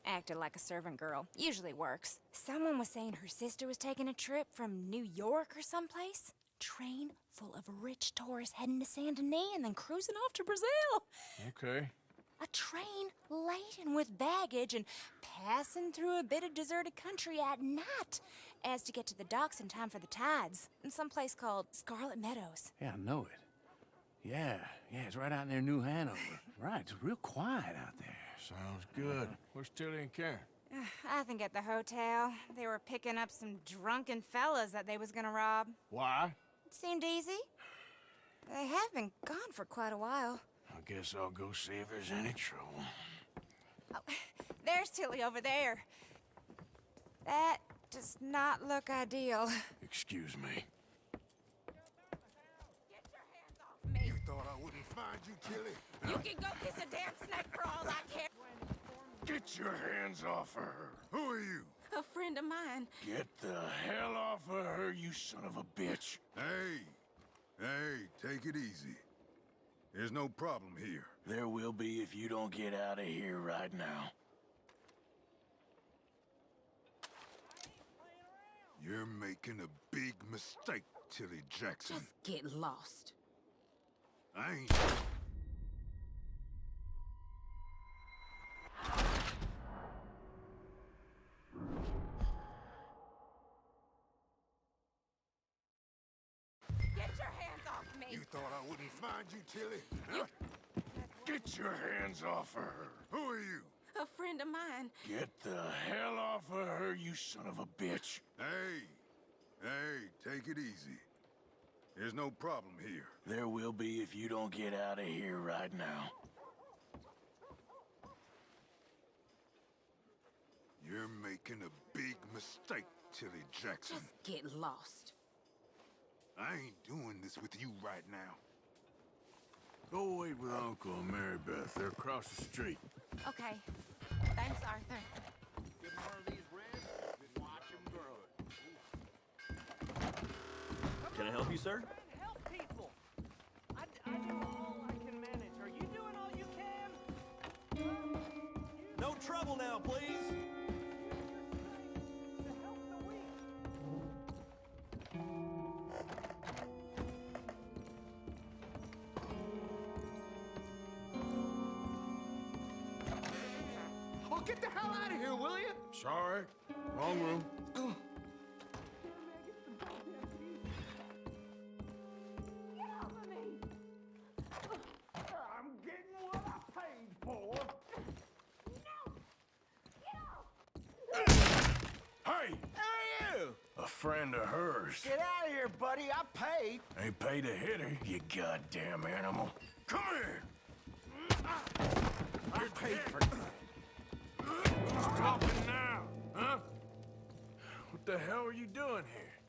Acted like a servant girl. Usually works. Someone was saying her sister was taking a trip from New York or someplace. Train full of rich tourists heading to Saint Denis and then cruising off to Brazil.
Okay.
A train laden with baggage and passing through a bit of deserted country at night as to get to the docks in time for the tides in some place called Scarlet Meadows.
Yeah, I know it. Yeah, it's right out near New Hanover. Right, it's real quiet out there.
Sounds good. Where's Tilly and Karen?
I think at the hotel. They were picking up some drunken fellas that they was gonna rob.
Why?
It seemed easy. They have been gone for quite a while.
I guess I'll go see if there's any trouble.
Oh, there's Tilly over there. That does not look ideal.
Excuse me.
You thought I wouldn't find you, Tilly?
You can go kiss a damn snake for all I care.
Get your hands off of her.
Who are you?
A friend of mine.
Get the hell off of her, you son of a bitch.
Hey, take it easy. There's no problem here.
There will be if you don't get out of here right now.
You're making a big mistake, Tilly Jackson.
Just get lost.
I ain't...
Get your hands off me!
You thought I wouldn't find you, Tilly? Huh?
Get your hands off of her.
Who are you?
A friend of mine.
Get the hell off of her, you son of a bitch.
Hey, take it easy. There's no problem here.
There will be if you don't get out of here right now.
You're making a big mistake, Tilly Jackson.
Just get lost.
I ain't doing this with you right now.
Go wait with Uncle and Mary Beth. They're across the street.
Okay. Thanks, Arthur.
Give one of these reds, then watch him grow.
Can I help you, sir?
Help people. I do all I can manage. Are you doing all you can?
No trouble now, please.
To help the weak.
Oh, get the hell out of here, will you?
Sorry. Wrong room.
I'm getting what I paid for.
Hey!
Who are you?
A friend of hers.
Get out of here, buddy. I paid.
Ain't paid to hit her, you goddamn animal. Come here!
I paid for
Who's talking now? Huh? What the hell are you doing here?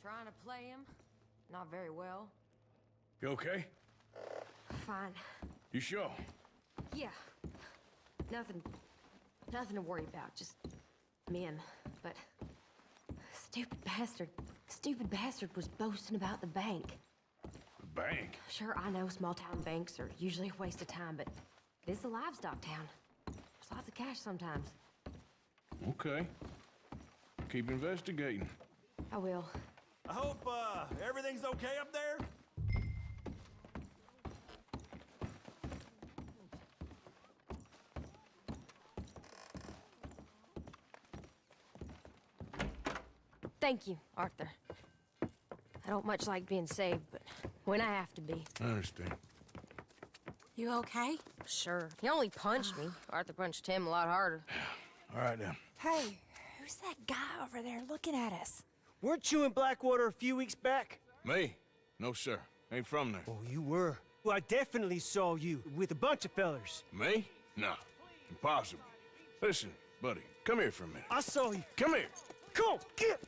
Trying to play him. Not very well.
You okay?
Fine.
You sure?
Yeah. Nothing to worry about. Just men. But stupid bastard was boasting about the bank.
The bank?
Sure, I know small town banks are usually a waste of time, but this is a livestock town. There's lots of cash sometimes.
Okay. Keep investigating.
I will.
I hope, everything's okay up there?
Thank you, Arthur. I don't much like being saved, but when I have to be.
I understand.
You okay?
Sure. He only punched me. Arthur punched him a lot harder.
All right, then.
Hey, who's that guy over there looking at us?
Weren't you in Blackwater a few weeks back?
Me? No, sir. Ain't from there.
Oh, you were. Well, I definitely saw you with a bunch of fellers.
Me? No. Impossible. Listen, buddy, come here for a minute.
I saw you.
Come here.
Come on, get!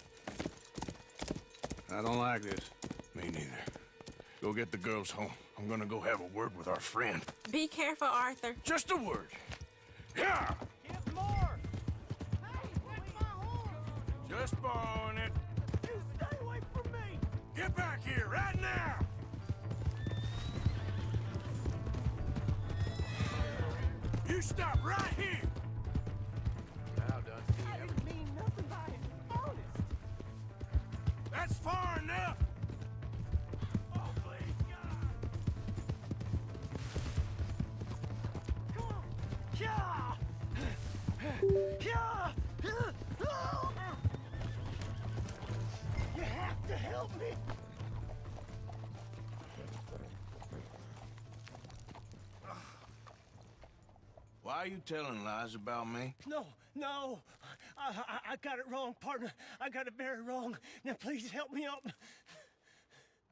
I don't like this. Me neither. Go get the girls home. I'm gonna go have a word with our friend.
Be careful, Arthur.
Just a word. Yeah!
Get more. Hey, where's my horse?
Just borrowing it.
You stay away from me.
Get back here right now! You stop right here!
Now done see
I
him.
didn't mean nothing by it. Honest.
That's far enough! Oh, please, God!
Come on. Yeah. Yeah. You have to help me.
Why are you telling lies about me?
No. I got it wrong, partner. I got it very wrong. Now, please help me out.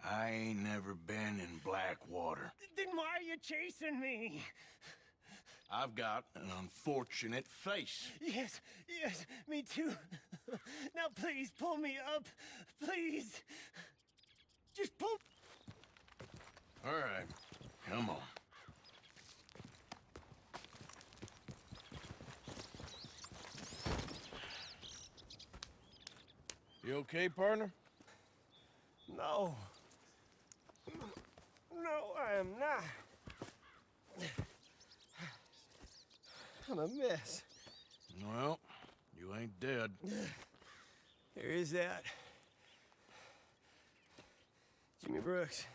I ain't never been in Blackwater.
Then why are you chasing me?
I've got an unfortunate face.
Yes, yes, me too. Now please pull me up. Please. Just pull.
All right, come on. You okay, partner?
No. No, I am not. I'm a mess.
Well, you ain't dead.
There is that. Jimmy Brooks.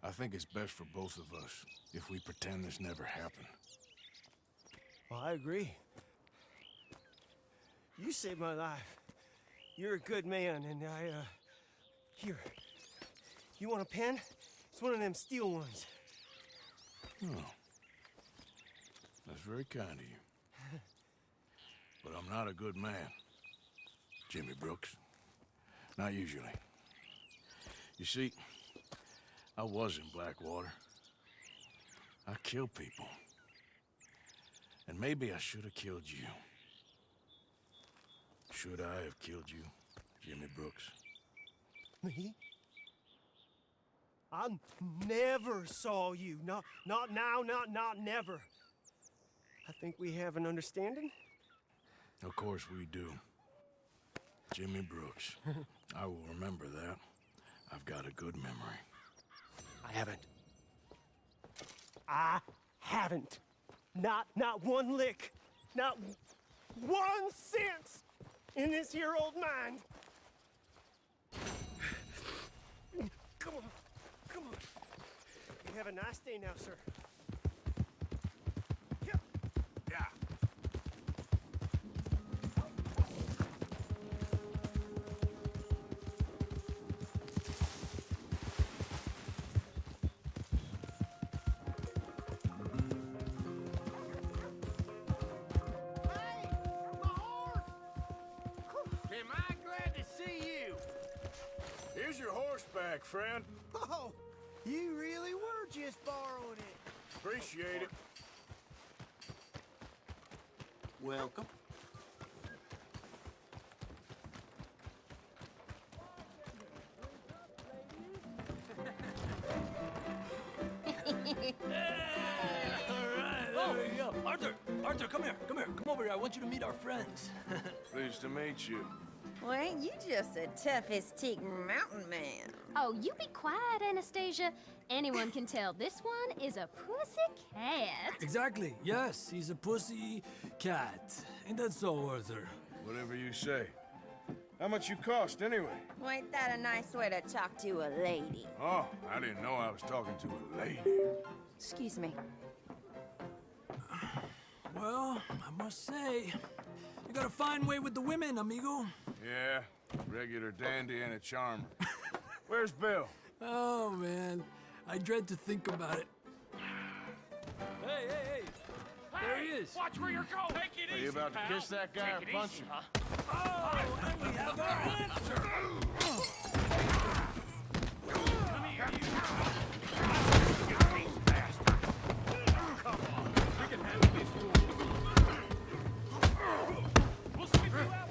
I think it's best for both of us if we pretend this never happened.
Well, I agree. You saved my life. You're a good man, and here. You want a pen? It's one of them steel ones.
Oh. That's very kind of you. But I'm not a good man, Jimmy Brooks. Not usually. You see, I was in Blackwater. I killed people. And maybe I should have killed you. Should I have killed you, Jimmy Brooks?
Me? I never saw you. Not now, not never. I think we have an understanding.
Of course we do. Jimmy Brooks. I will remember that. I've got a good memory.
I haven't. Not one lick. Not 1 cent in this here old mind. Come on. You have a nice day now, sir.
Yeah.
Am I glad to see you?
Here's your horseback, friend.
Oh, you really were just borrowing it.
Appreciate it.
Welcome.
Arthur, come here. Come over here. I want you to meet our friends.
Pleased to meet you.
Well, ain't you just the toughest teak mountain man?
Oh, you be quiet, Anastasia. Anyone can tell this one is a pussy cat.
Exactly. Yes, he's a pussy cat. Ain't that so, Arthur?
Whatever you say. How much you cost, anyway?
Well, ain't that a nice way to talk to a lady?
Oh, I didn't know I was talking to a lady.
Excuse me.
Well, I must say, you got a fine way with the women, amigo.
Yeah, regular dandy and a charmer. Where's Bill?
Oh, man. I dread to think about it. Hey! There he is.
Watch where you're going. Take it
Are
easy,
you about to
pal.
kiss that guy
Take
or
it
punch
easy,
him?
huh? Oh, and we have our answer. Come here, you. Get these bastards. Come on. We can handle these fools. We'll sweep you out.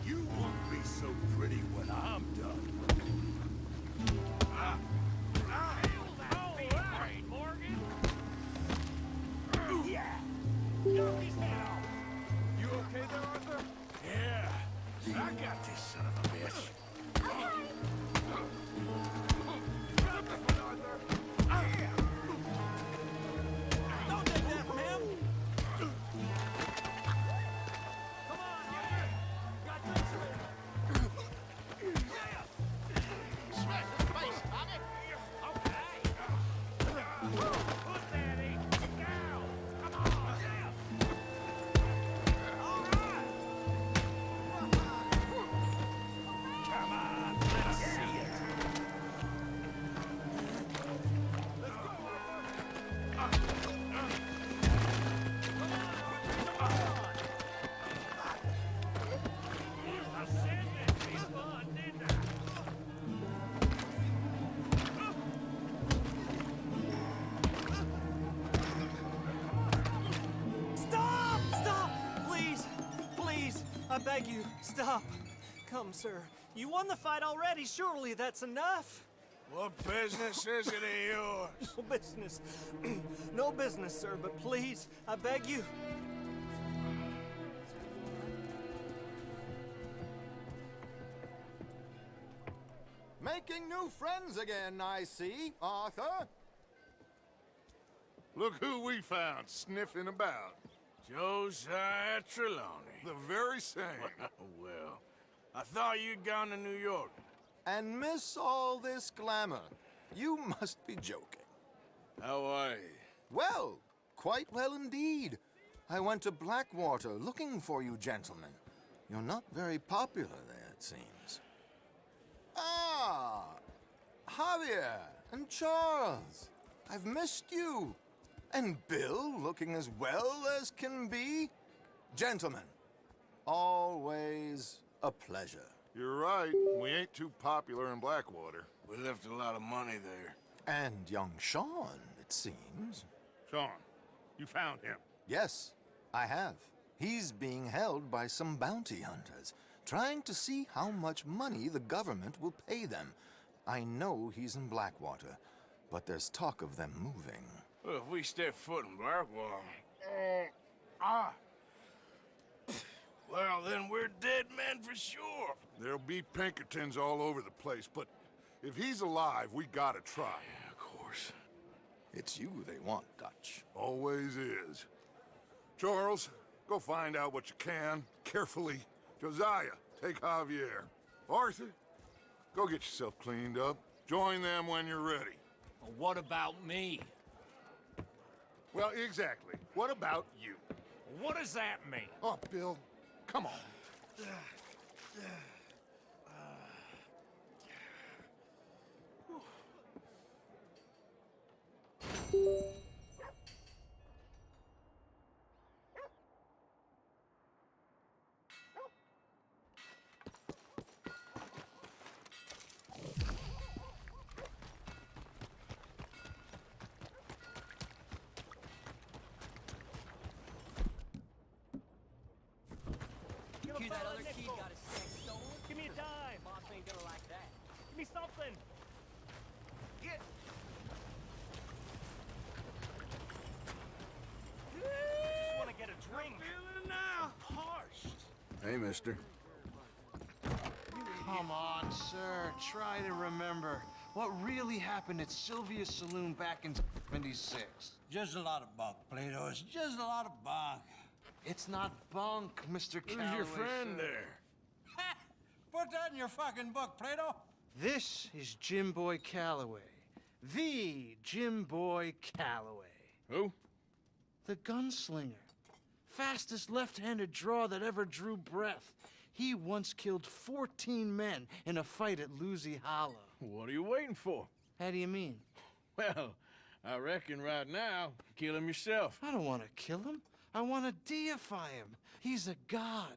You won't be so pretty.
I beg you, stop. Come, sir. You won the fight already. Surely that's enough.
What business is it of yours?
No business. No business, sir, but please, I beg you.
Making new friends again, I see, Arthur.
Look who we found sniffing about.
Josiah Trelawney.
The very same.
Well, I thought you'd gone to New York.
And miss all this glamour. You must be joking.
How are you?
Well, quite well indeed. I went to Blackwater looking for you gentlemen. You're not very popular there, it seems. Ah, Javier and Charles. I've missed you. And Bill looking as well as can be. Gentlemen, always a pleasure.
You're right. We ain't too popular in Blackwater.
We left a lot of money there.
And young Sean, it seems.
Sean, you found him?
Yes, I have. He's being held by some bounty hunters, trying to see how much money the government will pay them. I know he's in Blackwater, but there's talk of them moving.
Well, if we step foot in Blackwater... Well, then we're dead men for sure.
There'll be Pinkertons all over the place, but if he's alive, we gotta try.
Yeah, of course.
It's you they want, Dutch.
Always is. Charles, go find out what you can, carefully. Josiah, take Javier. Arthur, go get yourself cleaned up. Join them when you're ready.
Well, what about me?
Well, exactly. What about you?
What does that mean?
Oh, Bill, come on.
That other kid got his sack stolen? Give me a dime. Boss ain't gonna like that. Give me something. Get. Just wanna get a drink.
Feeling now.
Parched.
Hey, mister.
Come on, sir. Try to remember. What really happened at Sylvia's Saloon back in '76?
Just a lot of bunk, Plato. It's just a lot of bunk.
It's not bunk, Mr. Calloway.
Who's your friend
sir.
there?
Ha! Put that in your fucking book, Plato.
This is Jim Boy Calloway. The Jim Boy Calloway.
Who?
The gunslinger. Fastest left-handed draw that ever drew breath. He once killed 14 men in a fight at Lucy Hollow.
What are you waiting for?
How do you mean?
Well, I reckon right now, kill him yourself.
I don't want to kill him. I want to deify him. He's a god.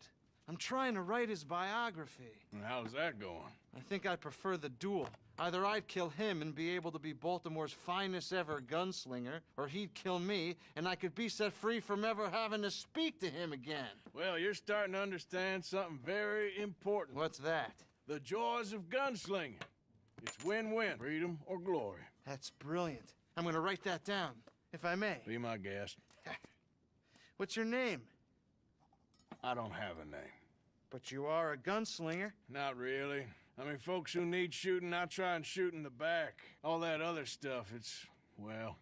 I'm trying to write his biography.
And how's that going?
I think I prefer the duel. Either I'd kill him and be able to be Baltimore's finest ever gunslinger, or he'd kill me and I could be set free from ever having to speak to him again.
Well, you're starting to understand something very important.
What's that?
The joys of gunslinging. It's win-win, freedom or glory.
That's brilliant. I'm gonna write that down, if I may.
Be my guest.
What's your name?
I don't have a name.
But you are a gunslinger.
Not really. I mean, folks who need shooting, I try and shoot in the back. All that other stuff, it's, well,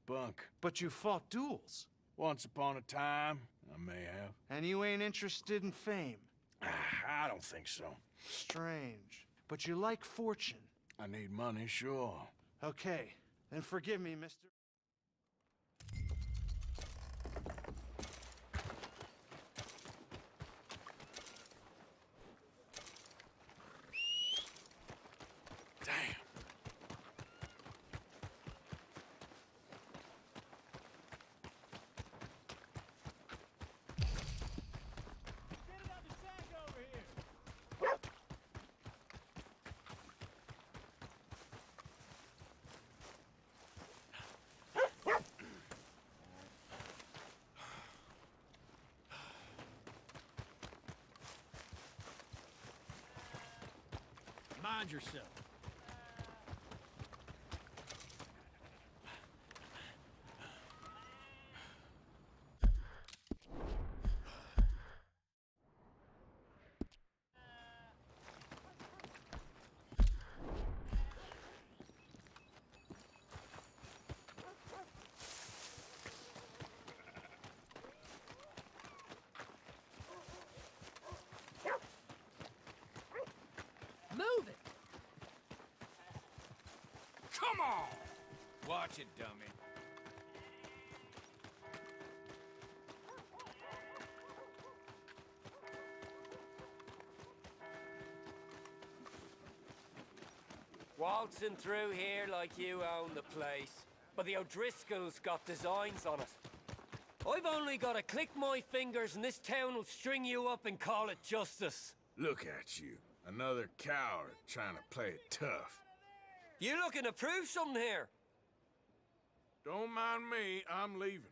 bunk.
But you fought duels.
Once upon a time, I may have.
And you ain't interested in fame.
I don't think so.
Strange. But you like fortune.
I need money, sure.
Okay, then forgive me, mister.
Mind yourself. Move it!
Come on! Watch it, dummy.
Waltzing through here like you own the place. But the O'Driscolls got designs on it. I've only got to click my fingers and this town will string you up and call it justice.
Look at you. Another coward trying to play it tough.
You looking to prove something here?
Don't mind me, I'm leaving.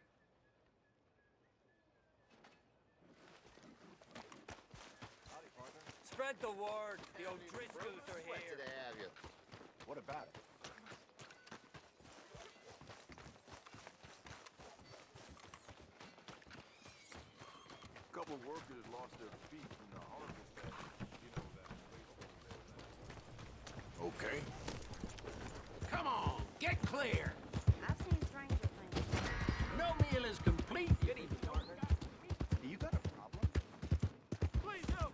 Spread the word. The O'Driscolls are here.
to have you. What about it?
A couple of workers lost their feet from the harvest that, you know, that place over there.
Okay.
Come on, get clear!
I've seen stranger things.
No meal is complete. Good evening, partner.
You got a problem?
Please help!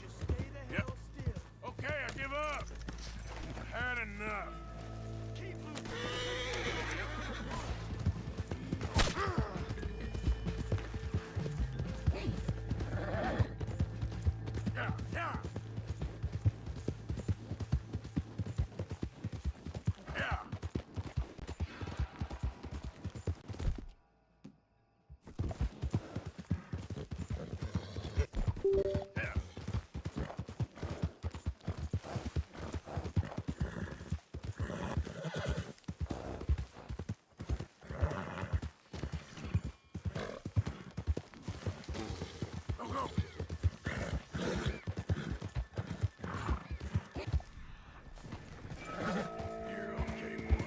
Just stay the hell still.
Okay, I give up. I had enough.
Keep moving.
Yeah, yeah. Yeah. Go, go. You're okay, boy.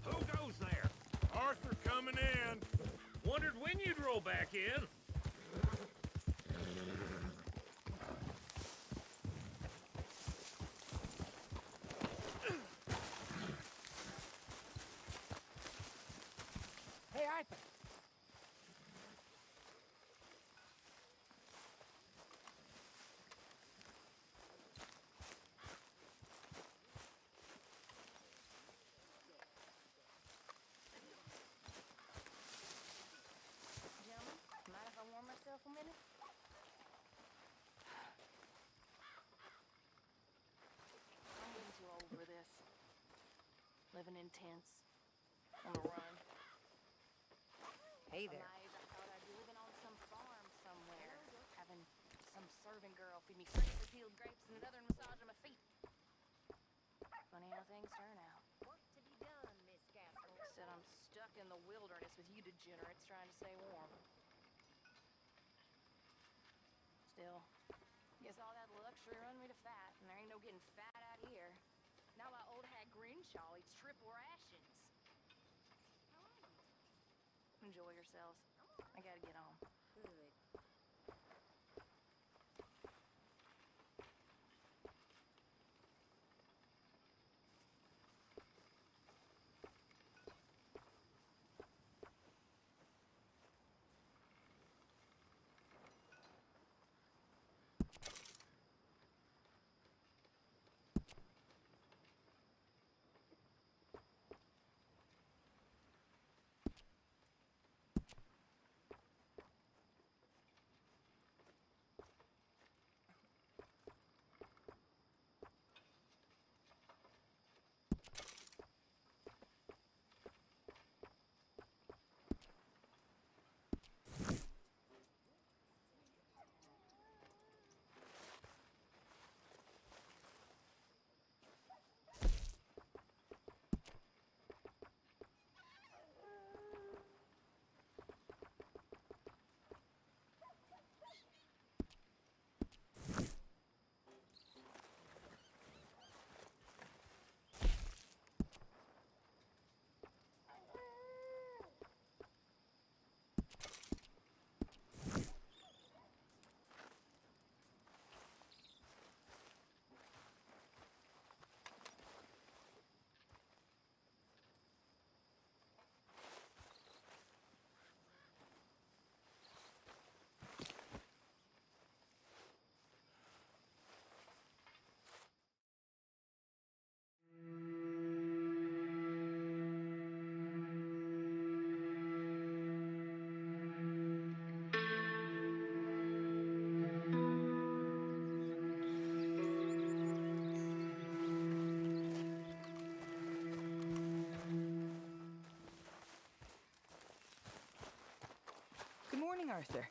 Who goes there?
Arthur coming in.
Wondered when you'd roll back in.
Hey, Arthur.
Gentlemen, mind if I warm myself a minute? I'm getting too old for this. Living in tents. On the run. Hey At there. my age, I thought I'd be living on some farm somewhere. Having some serving girl feed me freshly peeled grapes and another massaging my feet. Funny how things turn out.
Work to be done, Miss Gaskell.
Said I'm stuck in the wilderness with you degenerates trying to stay warm. Still, guess all that luxury run me to fat, and there ain't no getting fat out here. Now my old hag Grinshaw eats triple rations. Enjoy yourselves. I gotta get home.
Good.
Arthur.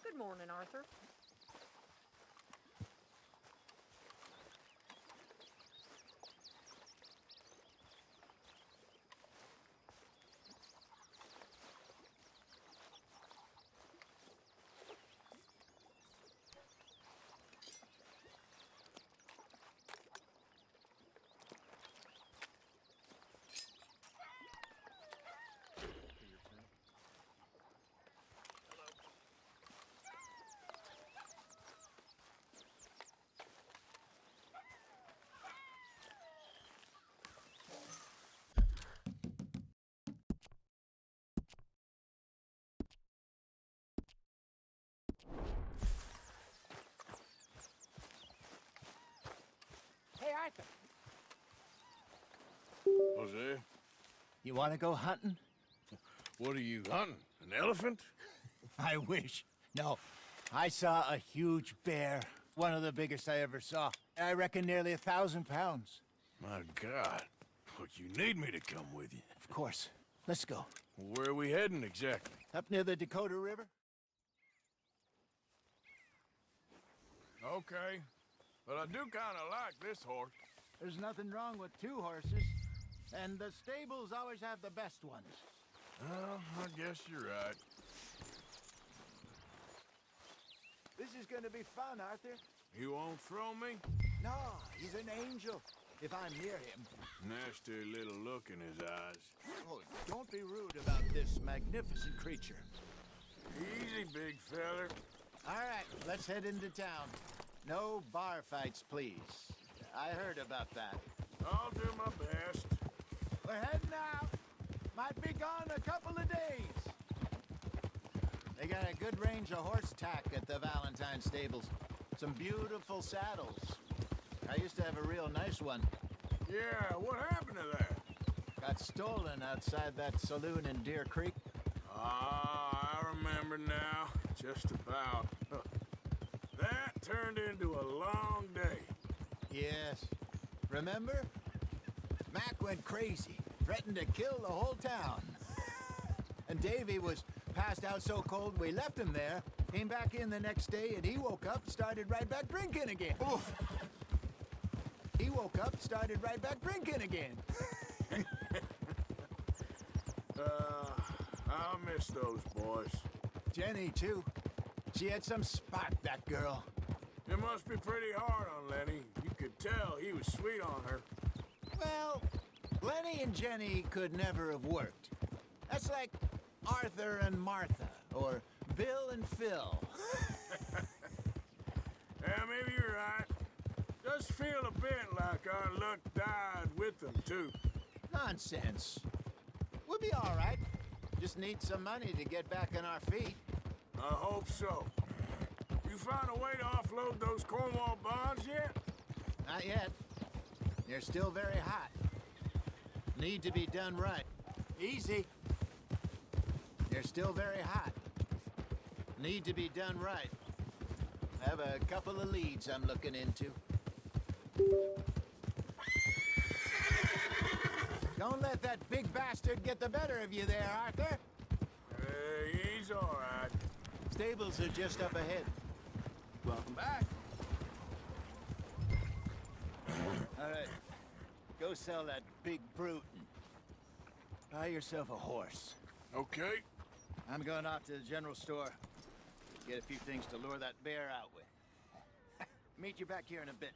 Good morning, Arthur.
Hey, Arthur.
Jose,
You want to go hunting?
what are you hunting? An elephant?
I wish. No, I saw a huge bear. One of the biggest I ever saw. I reckon nearly 1,000 pounds.
My God. Look, you need me to come with you.
Of course. Let's go.
Where are we heading exactly?
Up near the Dakota River?
Okay. But I do kind of like this horse.
There's nothing wrong with 2 horses. And the stables always have the best ones.
Well, I guess you're right.
This is gonna be fun, Arthur.
You won't throw me?
No, he's an angel. If I'm near him.
Nasty little look in his eyes.
Oh, don't be rude about this magnificent creature.
Easy, big feller.
All right, let's head into town. No bar fights, please. I heard about that.
I'll do my best.
We're heading out. Might be gone a couple of days. They got a good range of horse tack at the Valentine stables. Some beautiful saddles. I used to have a real nice one.
Yeah, what happened to that?
Got stolen outside that saloon in Deer Creek.
Ah, I remember now. Just about. That turned into a long day.
Yes. Remember? Mac went crazy, threatened to kill the whole town. And Davy was passed out so cold we left him there, came back in the next day, and he woke up, started right back drinking again. Oof. He woke up, started right back drinking again.
I'll miss those boys.
Jenny, too. She had some spark, that girl.
It must be pretty hard on Lenny. You could tell he was sweet on her.
Well, Lenny and Jenny could never have worked. That's like Arthur and Martha, or Bill and Phil.
Yeah, maybe you're right. Does feel a bit like our luck died with them, too.
Nonsense. We'll be all right. Just need some money to get back on our feet.
I hope so. You found a way to offload those Cornwall bonds yet?
Not yet. They're still very hot. Need to be done right. Easy. They're still very hot. Need to be done right. Have a couple of leads I'm looking into. Don't let that big bastard get the better of you there, Arthur.
He's all right.
Stables are just up ahead.
Welcome back.
All right. Go sell that big brute and buy yourself a horse.
Okay.
I'm going off to the general store. Get a few things to lure that bear out with. Meet you back here in a bit.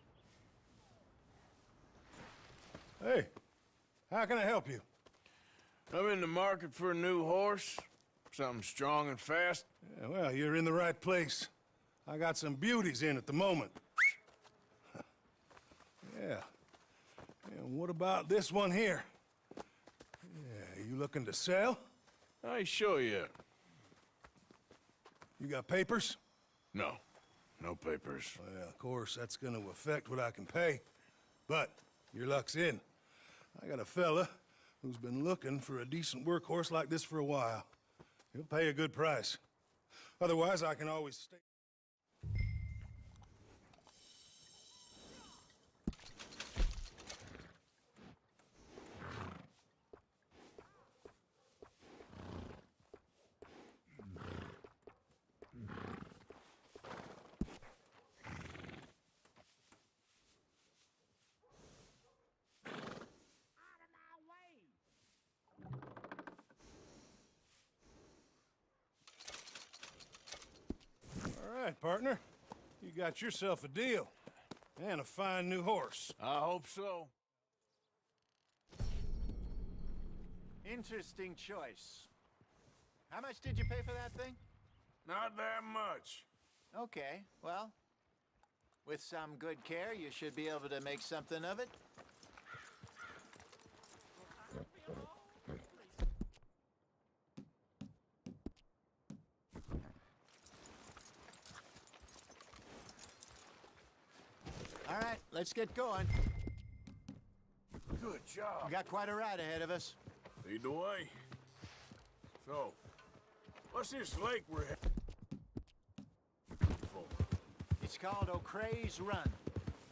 Hey, how can I help you? I'm in the market for a new horse. Something strong and fast.
Yeah, well, you're in the right place. I got some beauties in at the moment. Yeah. And what about this one here? Yeah, you looking to sell?
I ain't sure yet.
You got papers?
No. No papers.
Well, of course, that's gonna affect what I can pay. But your luck's in. I got a fella who's been looking for a decent workhorse like this for a while. He'll pay a good price. Otherwise, I can always stay. All right, partner. You got yourself a deal. And a fine new horse.
I hope so.
Interesting choice. How much did you pay for that thing?
Not that much.
Okay, well, with some good care, you should be able to make something of it. All right, let's get going.
Good job.
We got quite a ride ahead of us.
Lead the way. So, what's this lake we're heading for?
It's called O'Creagh's Run,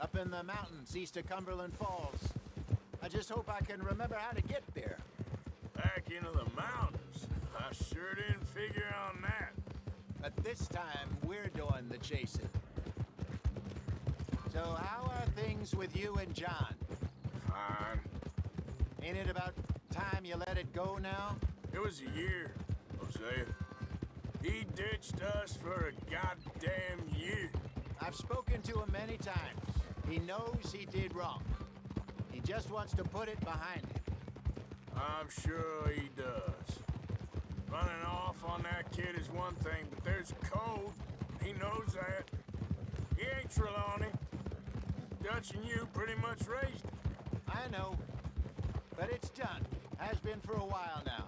up in the mountains east of Cumberland Falls. I just hope I can remember how to get there.
Back into the mountains? I sure didn't figure on that.
But this time, we're doing the chasing. So how are things with you and John?
Fine.
Ain't it about time you let it go now?
It was a year, Hosea. He ditched us for a goddamn year.
I've spoken to him many times. He knows he did wrong. He just wants to put it behind him.
I'm sure he does. Running off on that kid is one thing, but there's code. He knows that. He ain't Trelawney. Dutch and you pretty much raised him.
I know. But it's done. Has been for a while now.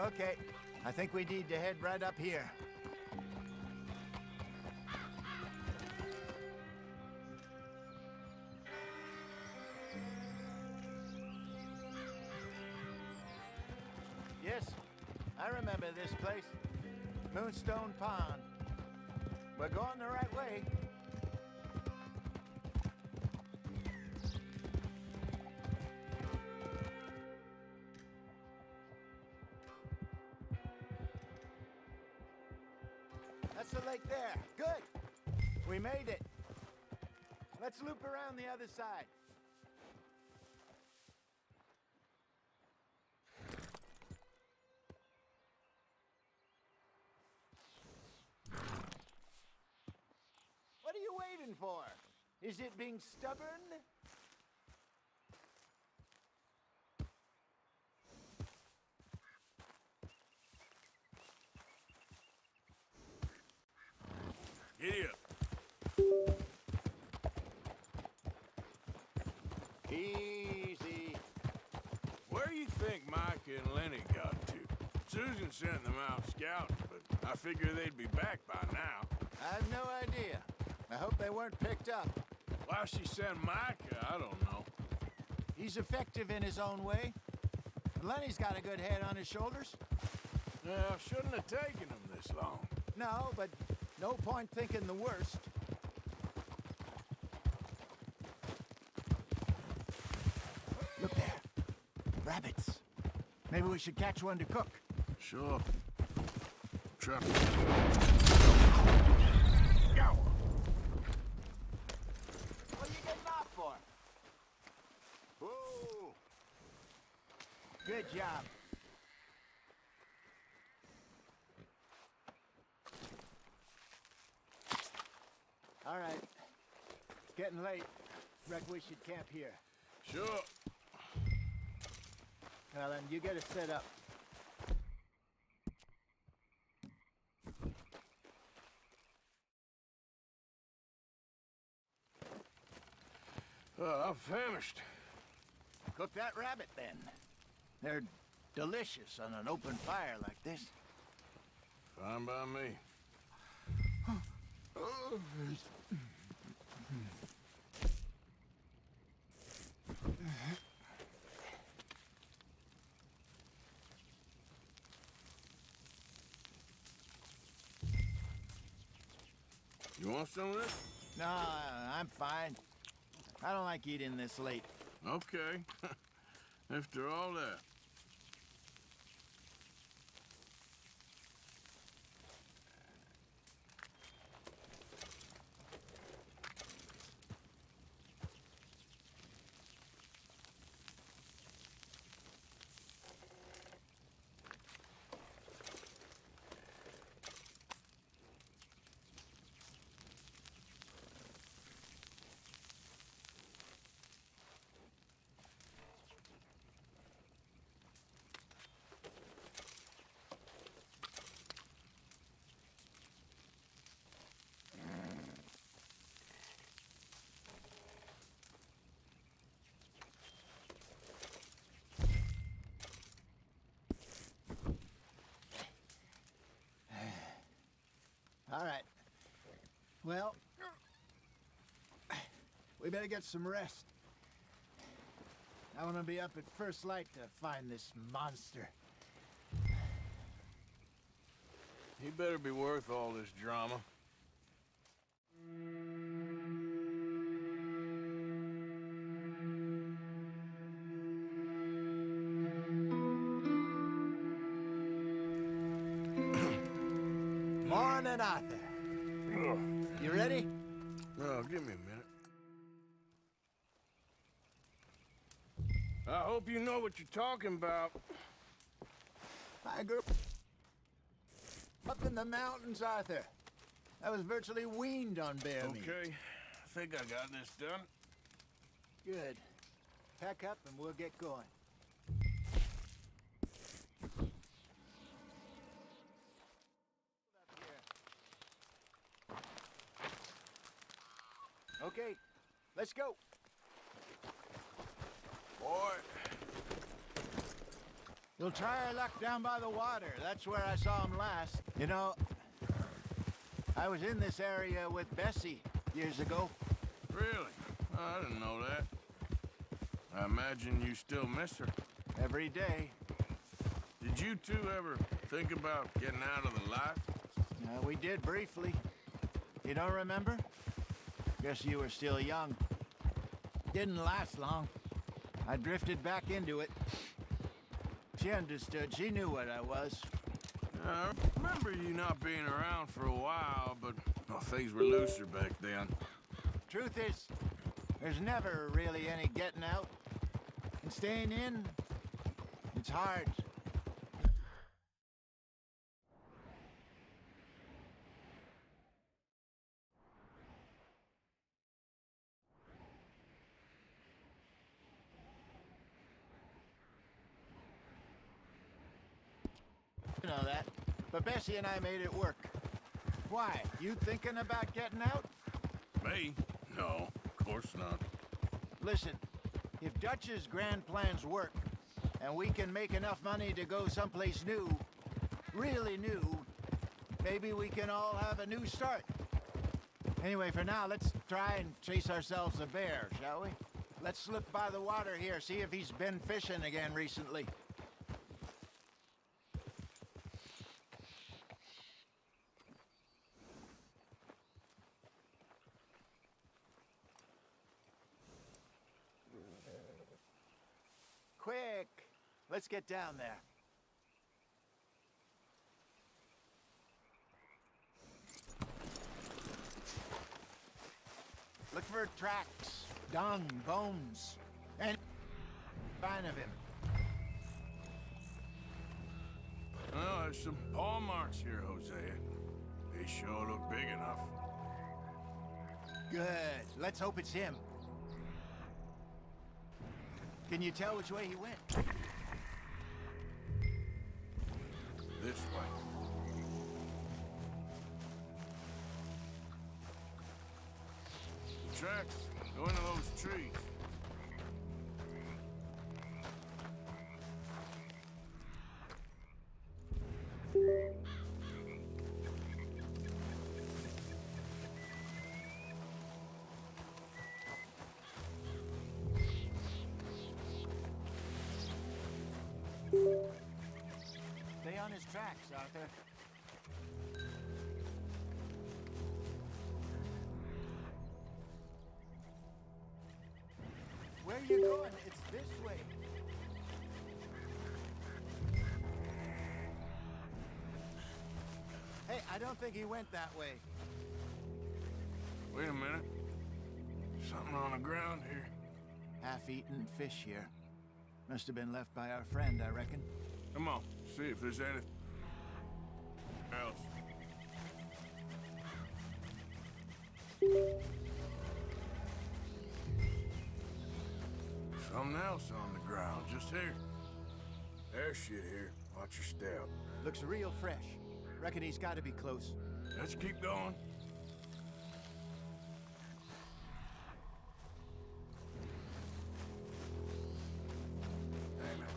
Okay, I think we need to head right up here. Yes, I remember this place. Moonstone Pond. We're going the right way. That's the lake there. Good. We made it. Let's loop around the other side. What are you waiting for? Is it being stubborn?
Giddy up.
Easy.
Where you think Micah and Lenny got to? Susan sent them out scouting, but I figure they'd be back by now.
I have no idea. I hope they weren't picked up.
Why she sent Micah, I don't know.
He's effective in his own way. Lenny's got a good head on his shoulders.
Yeah, shouldn't have taken him this long.
No, but no point thinking the worst. Look there. Rabbits. Maybe we should catch one to cook.
Sure. Trap.
What are you getting off for? Whoa. Good job. All right. It's getting late. Reckon we should camp here.
Sure.
Well, then, you get it set up.
I'm famished.
Cook that rabbit, then. They're delicious on an open fire like this.
Fine by me. You want some of this?
No, I'm fine. I don't like eating this late.
Okay. After all that.
All right. Well, we better get some rest. I want to be up at first light to find this monster.
He better be worth all this drama.
Morning, Arthur. You ready?
Oh, give me a minute. I hope you know what you're talking about.
I grew up in the mountains, Arthur. I was virtually weaned on bear meat.
Okay, I think I got this done.
Good. Pack up and we'll get going. Okay, let's go.
Boy.
We'll try our luck down by the water. That's where I saw him last. You know, I was in this area with Bessie years ago.
Really? I didn't know that. I imagine you still miss her.
Every day.
Did you two ever think about getting out of the life?
We did briefly. You don't remember? Guess you were still young. Didn't last long. I drifted back into it. She understood. She knew what I was.
I remember you not being around for a while, but well, things were looser back then.
Truth is, there's never really any getting out. And staying in, it's hard. You know that. But Bessie and I made it work. Why? You thinking about getting out?
Me? No, of course not.
Listen, if Dutch's grand plans work, and we can make enough money to go someplace new, really new, maybe we can all have a new start. Anyway, for now, let's try and chase ourselves a bear, shall we? Let's look by the water here, see if he's been fishing again recently. Quick! Let's get down there. Look for tracks, dung, bones, and sign of him.
Well, there's some paw marks here, Hosea. They sure look big enough.
Good. Let's hope it's him. Can you tell which way he went?
This way. The tracks go into those trees.
Stay on his tracks, Arthur. Where are you going? It's this way. Hey, I don't think he went that way.
Wait a minute. Something on the ground here.
Half-eaten fish here. Must have been left by our friend, I reckon.
Come on, see if there's anything else. Something else on the ground, just here. There's shit here. Watch your step.
Looks real fresh. Reckon he's got to be close.
Let's keep going. Damn it.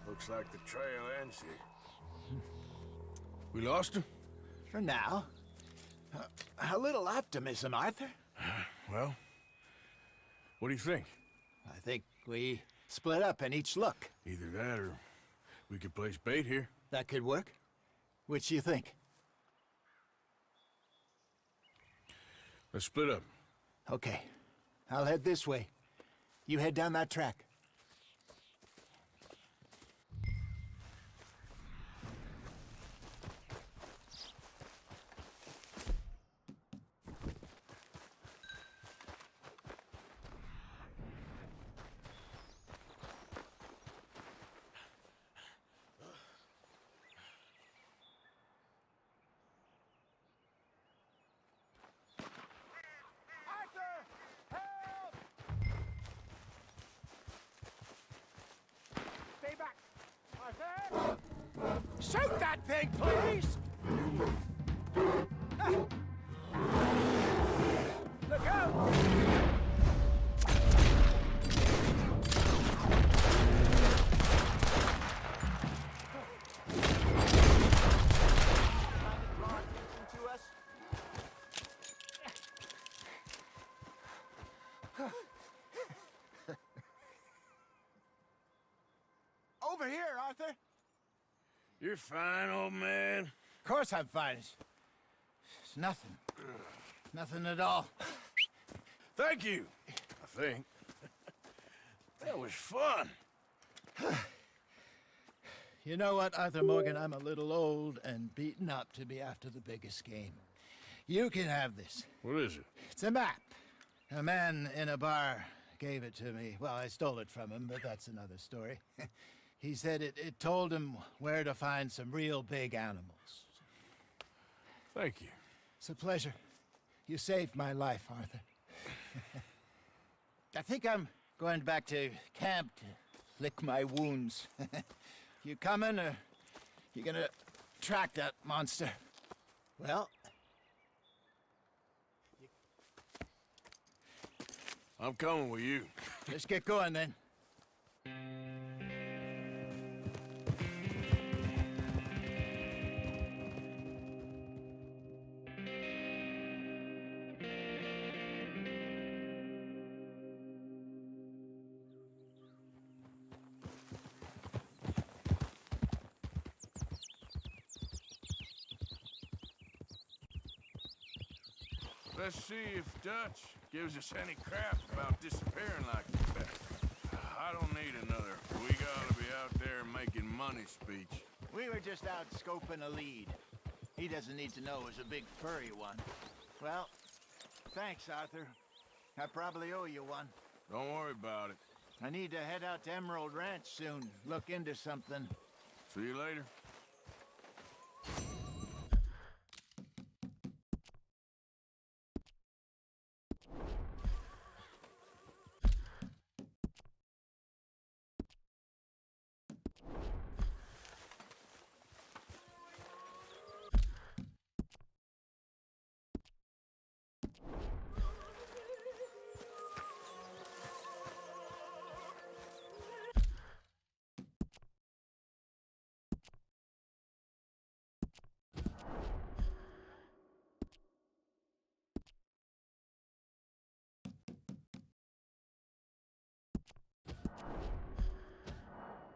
Looks like the trail ends here. We lost him?
For now. A little optimism, Arthur.
Well, what do you think?
I think we split up and each look.
Either that or we could place bait here.
That could work. Which do you think?
Let's split up.
Okay. I'll head this way. You head down that track.
Stay back! Arthur! Shoot that thing, please! Look out!
Over here, Arthur.
You're fine, old man.
Of course I'm fine. It's nothing. Nothing at all.
Thank you, I think. That was fun.
You know what, Arthur Morgan? I'm a little old and beaten up to be after the biggest game. You can have this.
What is it?
It's a map. A man in a bar gave it to me. Well, I stole it from him, but that's another story. He said it told him where to find some real big animals.
Thank you.
It's a pleasure. You saved my life, Arthur. I think I'm going back to camp to lick my wounds. You coming, or you gonna track that monster? Well...
I'm coming with you.
Let's get going, then.
Let's see if Dutch gives us any crap about disappearing like that. I don't need another "we gotta be out there making money" speech.
We were just out scoping a lead. He doesn't need to know it was a big furry one. Well, thanks, Arthur. I probably owe you one.
Don't worry about it.
I need to head out to Emerald Ranch soon. Look into something.
See you later.